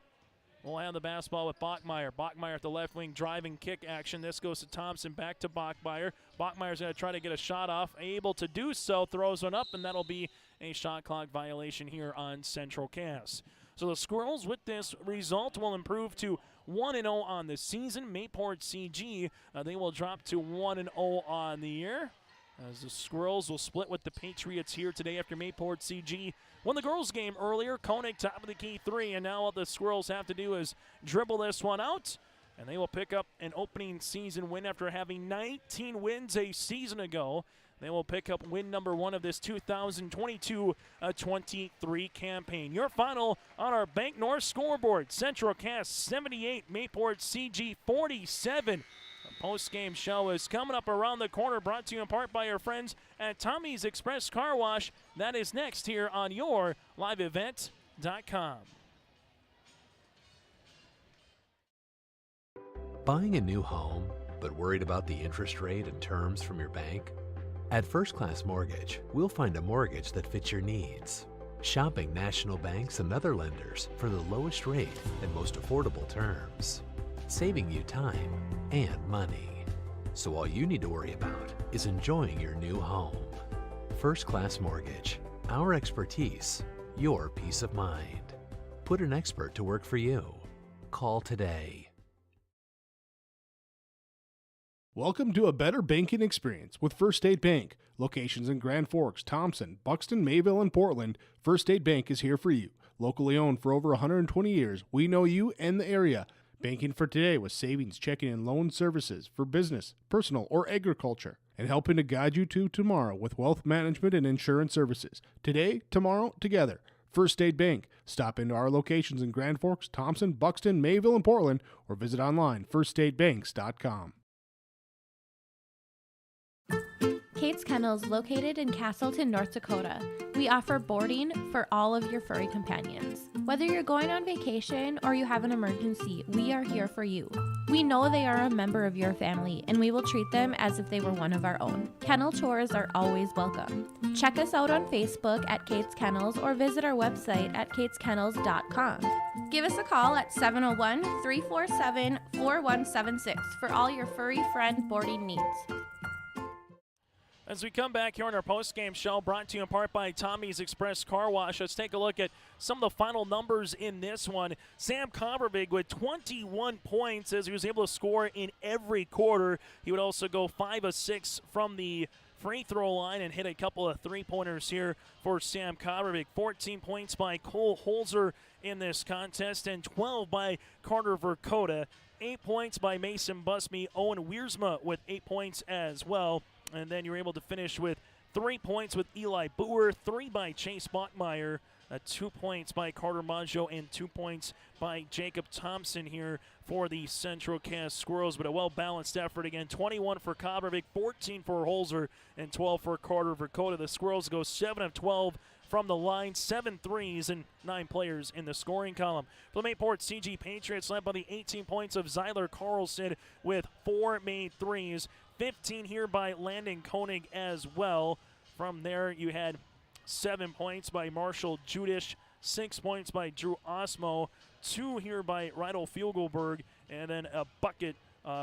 will have the basketball with Bachmeyer. Bachmeyer at the left wing, driving kick action. This goes to Thompson, back to Bachmeyer. Bachmeyer's going to try to get a shot off. Able to do so, throws one up, and that'll be a shot clock violation here on Central Cass. So the Squirrels with this result will improve to 1-0 on the season. Mayport CG, they will drop to 1-0 on the year, as the Squirrels will split with the Patriots here today after Mayport CG won the girls' game earlier. Koenig top of the key 3, and now all the Squirrels have to do is dribble this one out, and they will pick up an opening season win after having 19 wins a season ago. They will pick up win number 1 of this 2022-23 campaign. Your final on our Bank North scoreboard: Central Cass 78, Mayport CG 47. The post-game show is coming up around the corner, brought to you in part by our friends at Tommy's Express Car Wash. That is next here on your liveevent.com. Buying a new home, but worried about the interest rate and terms from your bank? At First Class Mortgage, we'll find a mortgage that fits your needs. Shopping national banks and other lenders for the lowest rate and most affordable terms, saving you time and money. So all you need to worry about is enjoying your new home. First Class Mortgage, our expertise, your peace of mind. Put an expert to work for you. call today. Welcome to a better banking experience with First State Bank. Locations in Grand Forks, Thompson, Buxton, Mayville, and Portland, First State Bank is here for you. Locally owned for over 120 years, we know you and the area. Banking for today with savings, checking, and loan services for business, personal, or agriculture. And helping to guide you to tomorrow with wealth management and insurance services. Today, tomorrow, together. First State Bank. Stop into our locations in Grand Forks, Thompson, Buxton, Mayville, and Portland, or visit online firststatebanks.com. Kate's Kennels, located in Castleton, North Dakota. We offer boarding for all of your furry companions. Whether you're going on vacation or you have an emergency, we are here for you. We know they are a member of your family, and we will treat them as if they were one of our own. Kennel tours are always welcome. Check us out on Facebook at Kate's Kennels or visit our website at kateskennels.com. Give us a call at 701-347-4176 for all your furry friend boarding needs. As we come back here on our post-game show, brought to you in part by Tommy's Express Car Wash, let's take a look at some of the final numbers in this one. Sam Copperbig with 21 points as he was able to score in every quarter. He would also go 5 of 6 from the free throw line and hit a couple of three-pointers here for Sam Copperbig. 14 points by Cole Holzer in this contest and 12 by Carter Verkota. 8 points by Mason Busby. Owen Wiersma with 8 points as well. And then you're able to finish with 3 points with Eli Boer, 3 by Chase Bachmeyer, 2 points by Carter Maggio, and 2 points by Jacob Thompson here for the Central Cass Squirrels. But a well-balanced effort again. 21 for Coppervik, 14 for Holzer, and 12 for Carter Verkota. The Squirrels go 7 of 12 from the line, 7 threes, and 9 players in the scoring column. For the Mayport CG Patriots, led by the 18 points of Zyler Carlson with 4 made threes. 15 here by Landon Koenig as well. From there, you had 7 points by Marshall Judish, 6 points by Drew Osmo, 2 here by Rydel Fiegelberg, and then a bucket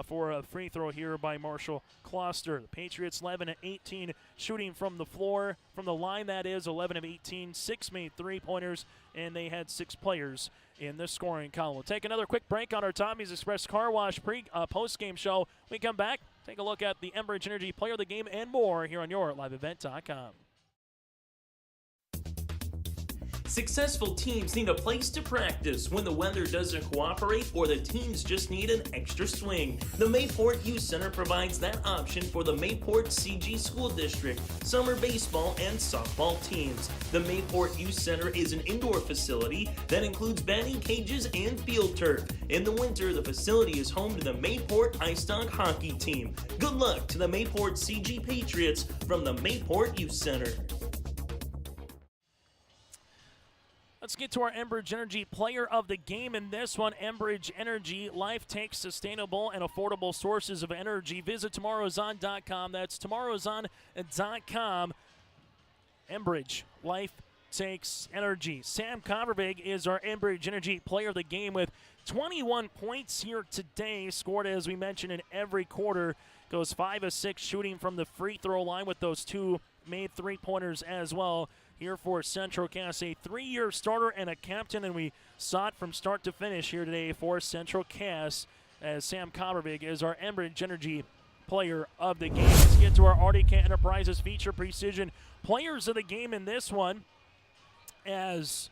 for a free throw here by Marshall Kloster. The Patriots 11 of 18 shooting from the floor, from the line that is, 11 of 18, 6 made three-pointers, and they had 6 players in the scoring column. We'll take another quick break on our Tommy's Express Car Wash post-game show. When we come back, take a look at the Enbridge Energy Player of the Game and more here on your LiveEvent.com. Successful teams need a place to practice when the weather doesn't cooperate or the teams just need an extra swing. The Mayport Youth Center provides that option for the Mayport CG School District, summer baseball and softball teams. The Mayport Youth Center is an indoor facility that includes batting cages and field turf. In the winter, the facility is home to the Mayport Ice Dog hockey team. Good luck to the Mayport CG Patriots from the Mayport Youth Center. Let's get to our Enbridge Energy Player of the Game in this one. Enbridge Energy, life takes sustainable and affordable sources of energy. Visit tomorrowson.com. That's tomorrowson.com. Enbridge, life takes energy. Sam Copperbig is our Enbridge Energy Player of the Game with 21 points here today. Scored, as we mentioned, in every quarter. Goes 5 of 6 shooting from the free throw line with those 2 made three-pointers as well. Here for Central Cass, a 3-year starter and a captain, and we saw it from start to finish here today for Central Cass as Sam Copperbig is our Enbridge Energy Player of the Game. Let's get to our RDK Enterprises Feature Precision Players of the Game in this one, as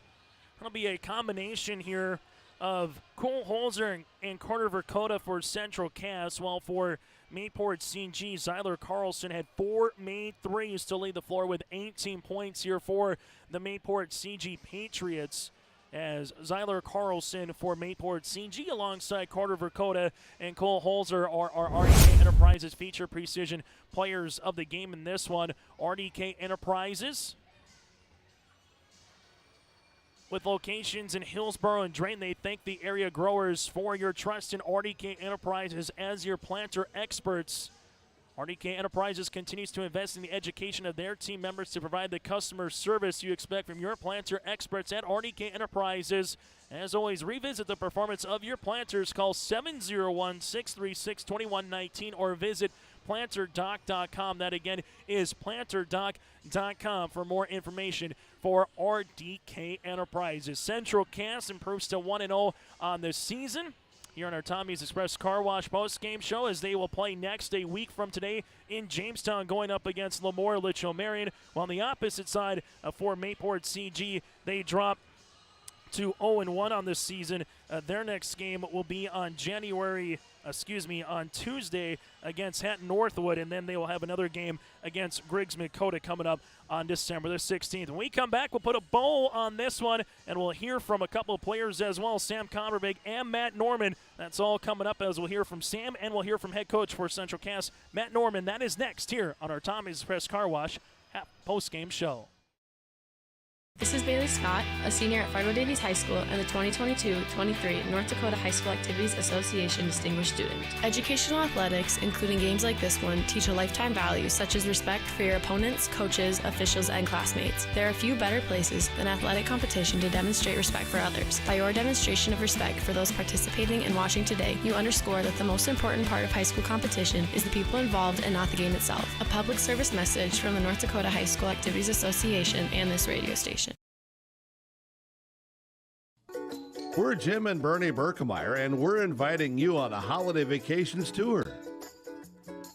it'll be a combination here of Cole Holzer and Carter Verkota for Central Cass, while for Mayport CG, Zyler Carlson had 4 made threes to lead the floor with 18 points here for the Mayport CG Patriots, as Zyler Carlson for Mayport CG alongside Carter Verkota and Cole Holzer are our RDK Enterprises Feature Precision Players of the Game in this one. RDK Enterprises, with locations in Hillsborough and Drayton, they thank the area growers for your trust in RDK Enterprises as your planter experts. RDK Enterprises continues to invest in the education of their team members to provide the customer service you expect from your planter experts at RDK Enterprises. As always, revisit the performance of your planters. Call 701-636-2119 or visit planterdoc.com. That again is planterdoc.com for more information for RDK Enterprises. Central Cass improves to 1-0 on the season here on our Tommy's Express Car Wash post-game show, as they will play next a week from today in Jamestown, going up against Lemoore Litchfield Marion. While on the opposite side for Mayport CG, they drop to 0-1 on this season. Their next game will be on on Tuesday against Hatton Northwood, and then they will have another game against Griggs Makota coming up on December the 16th. When we come back, we'll put a bow on this one, and we'll hear from a couple of players as well, Sam Converbig and Matt Norman. That's all coming up, as we'll hear from Sam, and we'll hear from head coach for Central Cass, Matt Norman. That is next here on our Tommy's Express Car Wash post-game show. This is Bailey Scott, a senior at Fargo Davies High School and the 2022-23 North Dakota High School Activities Association Distinguished Student. Educational athletics, including games like this one, teach a lifetime value such as respect for your opponents, coaches, officials, and classmates. There are few better places than athletic competition to demonstrate respect for others. By your demonstration of respect for those participating and watching today, you underscore that the most important part of high school competition is the people involved and not the game itself. A public service message from the North Dakota High School Activities Association and this radio station. We're Jim and Bernie Berkemeyer, and we're inviting you on a holiday vacations tour.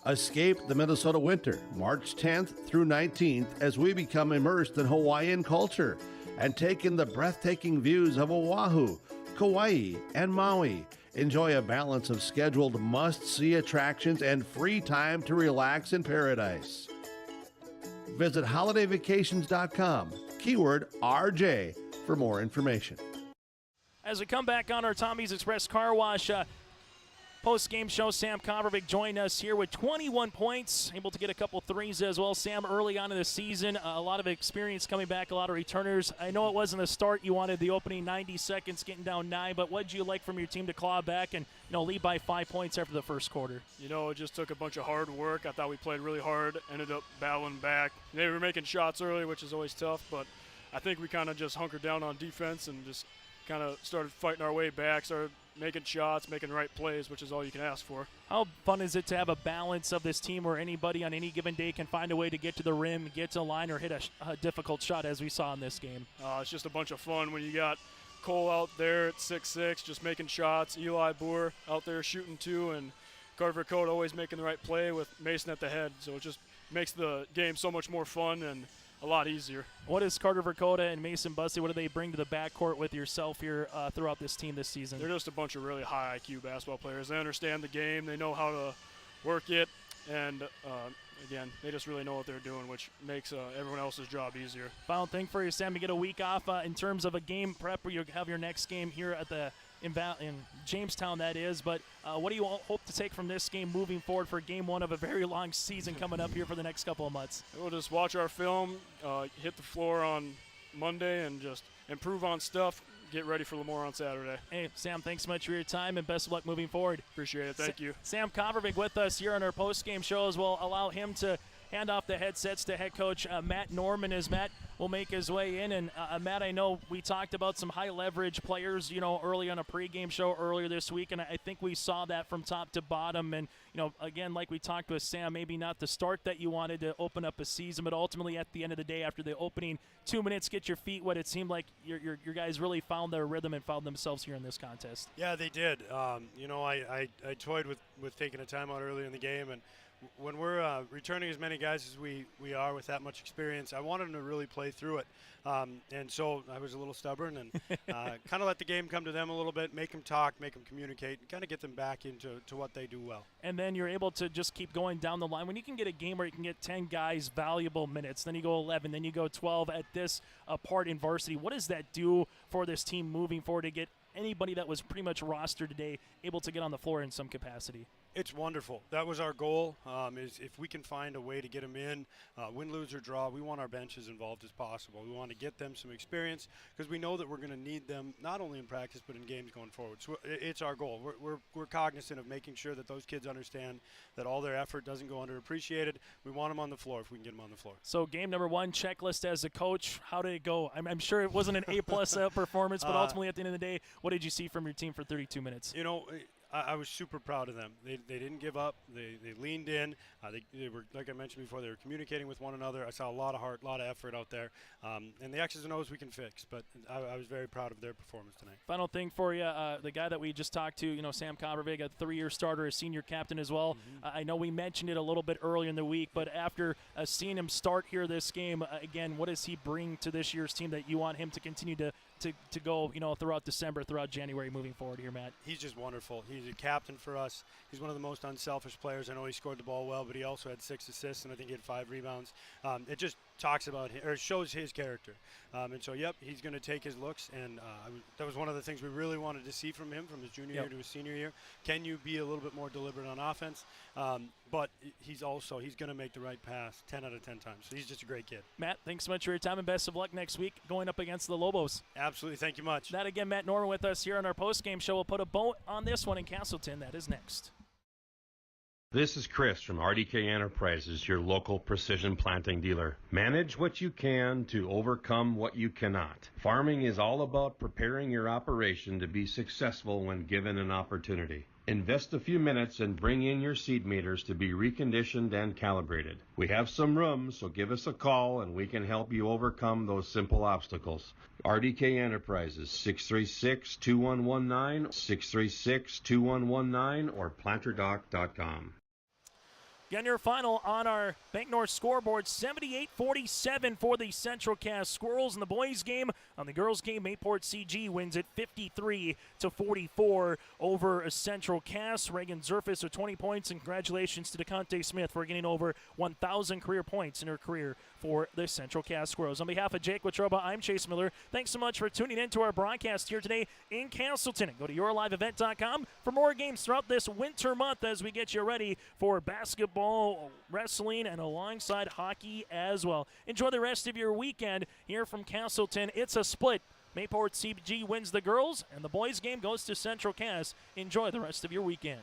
Escape the Minnesota winter, March 10th through 19th, as we become immersed in Hawaiian culture and take in the breathtaking views of Oahu, Kauai, and Maui. Enjoy a balance of scheduled must-see attractions and free time to relax in paradise. Visit holidayvacations.com, keyword RJ, for more information. As we come back on our Tommy's Express Car Wash post-game show, Sam Converbig joined us here with 21 points, able to get a couple threes as well. Sam, early on in the season, a lot of experience coming back, a lot of returners. I know it wasn't the start you wanted, the opening 90 seconds, getting down 9, but what did you like from your team to claw back and lead by 5 points after the first quarter? It just took a bunch of hard work. I thought we played really hard, ended up battling back. They were making shots early, which is always tough, but I think we kind of just hunkered down on defense and just kind of started fighting our way back, started making shots, making the right plays, which is all you can ask for. How fun is it to have a balance of this team where anybody on any given day can find a way to get to the rim, get to the line, or hit a difficult shot, as we saw in this game? It's just a bunch of fun when you got Cole out there at 6'6", just making shots, Eli Boer out there shooting too, and Carter Vercote always making the right play with Mason at the head. So it just makes the game so much more fun and a lot easier. What is Carter Vercote and Mason Bussey, what do they bring to the backcourt with yourself here throughout this team this season? They're just a bunch of really high IQ basketball players. They understand the game. They know how to work it. And, again, they just really know what they're doing, which makes everyone else's job easier. Final thing for you, Sam, you get a week off in terms of a game prep where you have your next game here at in Jamestown, that is. But what do you hope to take from this game moving forward for game one of a very long season coming up here for the next couple of months? We'll just watch our film, hit the floor on Monday, and just improve on stuff, get ready for Lemoore on Saturday. Hey, Sam, thanks so much for your time, and best of luck moving forward. Appreciate it. Thank you. Sam Converbig with us here on our post-game shows. We'll allow him to hand off the headsets to head coach Matt Norman, as Matt will make his way in. And Matt, I know we talked about some high leverage players, early on a pregame show earlier this week, and I think we saw that from top to bottom. And again, like we talked with Sam, maybe not the start that you wanted to open up a season, but ultimately at the end of the day, after the opening 2 minutes, get your feet wet, it seemed like your guys really found their rhythm and found themselves here in this contest. Yeah, they did. I toyed with taking a timeout early in the game, and when we're returning as many guys as we are with that much experience, I wanted them to really play through it. And so I was a little stubborn and kind of let the game come to them a little bit, make them talk, make them communicate, and kind of get them back into what they do well. And then you're able to just keep going down the line. When you can get a game where you can get 10 guys valuable minutes, then you go 11, then you go 12 at this part in varsity, what does that do for this team moving forward to get anybody that was pretty much rostered today able to get on the floor in some capacity? It's wonderful. That was our goal, is if we can find a way to get them in, win, lose, or draw, we want our bench as involved as possible. We want to get them some experience because we know that we're going to need them not only in practice but in games going forward. So it's our goal. We're cognizant of making sure that those kids understand that all their effort doesn't go underappreciated. We want them on the floor if we can get them on the floor. So game number one, checklist as a coach, how did it go? I'm sure it wasn't an A-plus performance, but ultimately at the end of the day, what did you see from your team for 32 minutes? I was super proud of them. They didn't give up. They leaned in. They were, like I mentioned before, they were communicating with one another. I saw a lot of heart, a lot of effort out there. And the X's and O's we can fix, but I was very proud of their performance tonight. Final thing for you, the guy that we just talked to, Sam Coppervig, a 3-year starter, a senior captain as well. I know we mentioned it a little bit earlier in the week, but after seeing him start here this game, again, what does he bring to this year's team that you want him to continue to go, throughout December, throughout January, moving forward here, Matt? He's just wonderful. He's a captain for us. He's one of the most unselfish players. I know he scored the ball well, but he also had 6 assists, and I think he had 5 rebounds. It just talks about or shows his character. And so, he's going to take his looks, and that was one of the things we really wanted to see from him from his junior year to his senior year. Can you be a little bit more deliberate on offense? But he's going to make the right pass 10 out of 10 times. So he's just a great kid. Matt, thanks so much for your time, and best of luck next week going up against the Lobos. Absolutely. Thank you much. That again, Matt Norman with us here on our post-game show. We'll put a bow on this one in Castleton. That is next. This is Chris from RDK Enterprises, your local precision planting dealer. Manage what you can to overcome what you cannot. Farming is all about preparing your operation to be successful when given an opportunity. Invest a few minutes and bring in your seed meters to be reconditioned and calibrated. We have some room, so give us a call and we can help you overcome those simple obstacles. RDK Enterprises, 636-2119, 636-2119, or planterdoc.com. Again, your final on our Bank North scoreboard, 78-47 for the Central Cass Squirrels in the boys' game. On the girls' game, Mayport CG wins it 53-44 over Central Cass. Reagan Zerfis with 20 points, and congratulations to DeConte Smith for getting over 1,000 career points in her career for the Central Cass Squirrels. On behalf of Jake Watroba, I'm Chase Miller. Thanks so much for tuning in to our broadcast here today in Castleton. And go to yourliveevent.com for more games throughout this winter month as we get you ready for basketball, wrestling, and alongside hockey as well. Enjoy the rest of your weekend here from Castleton. It's a split. Mayport CG wins the girls, and the boys' game goes to Central Cass. Enjoy the rest of your weekend.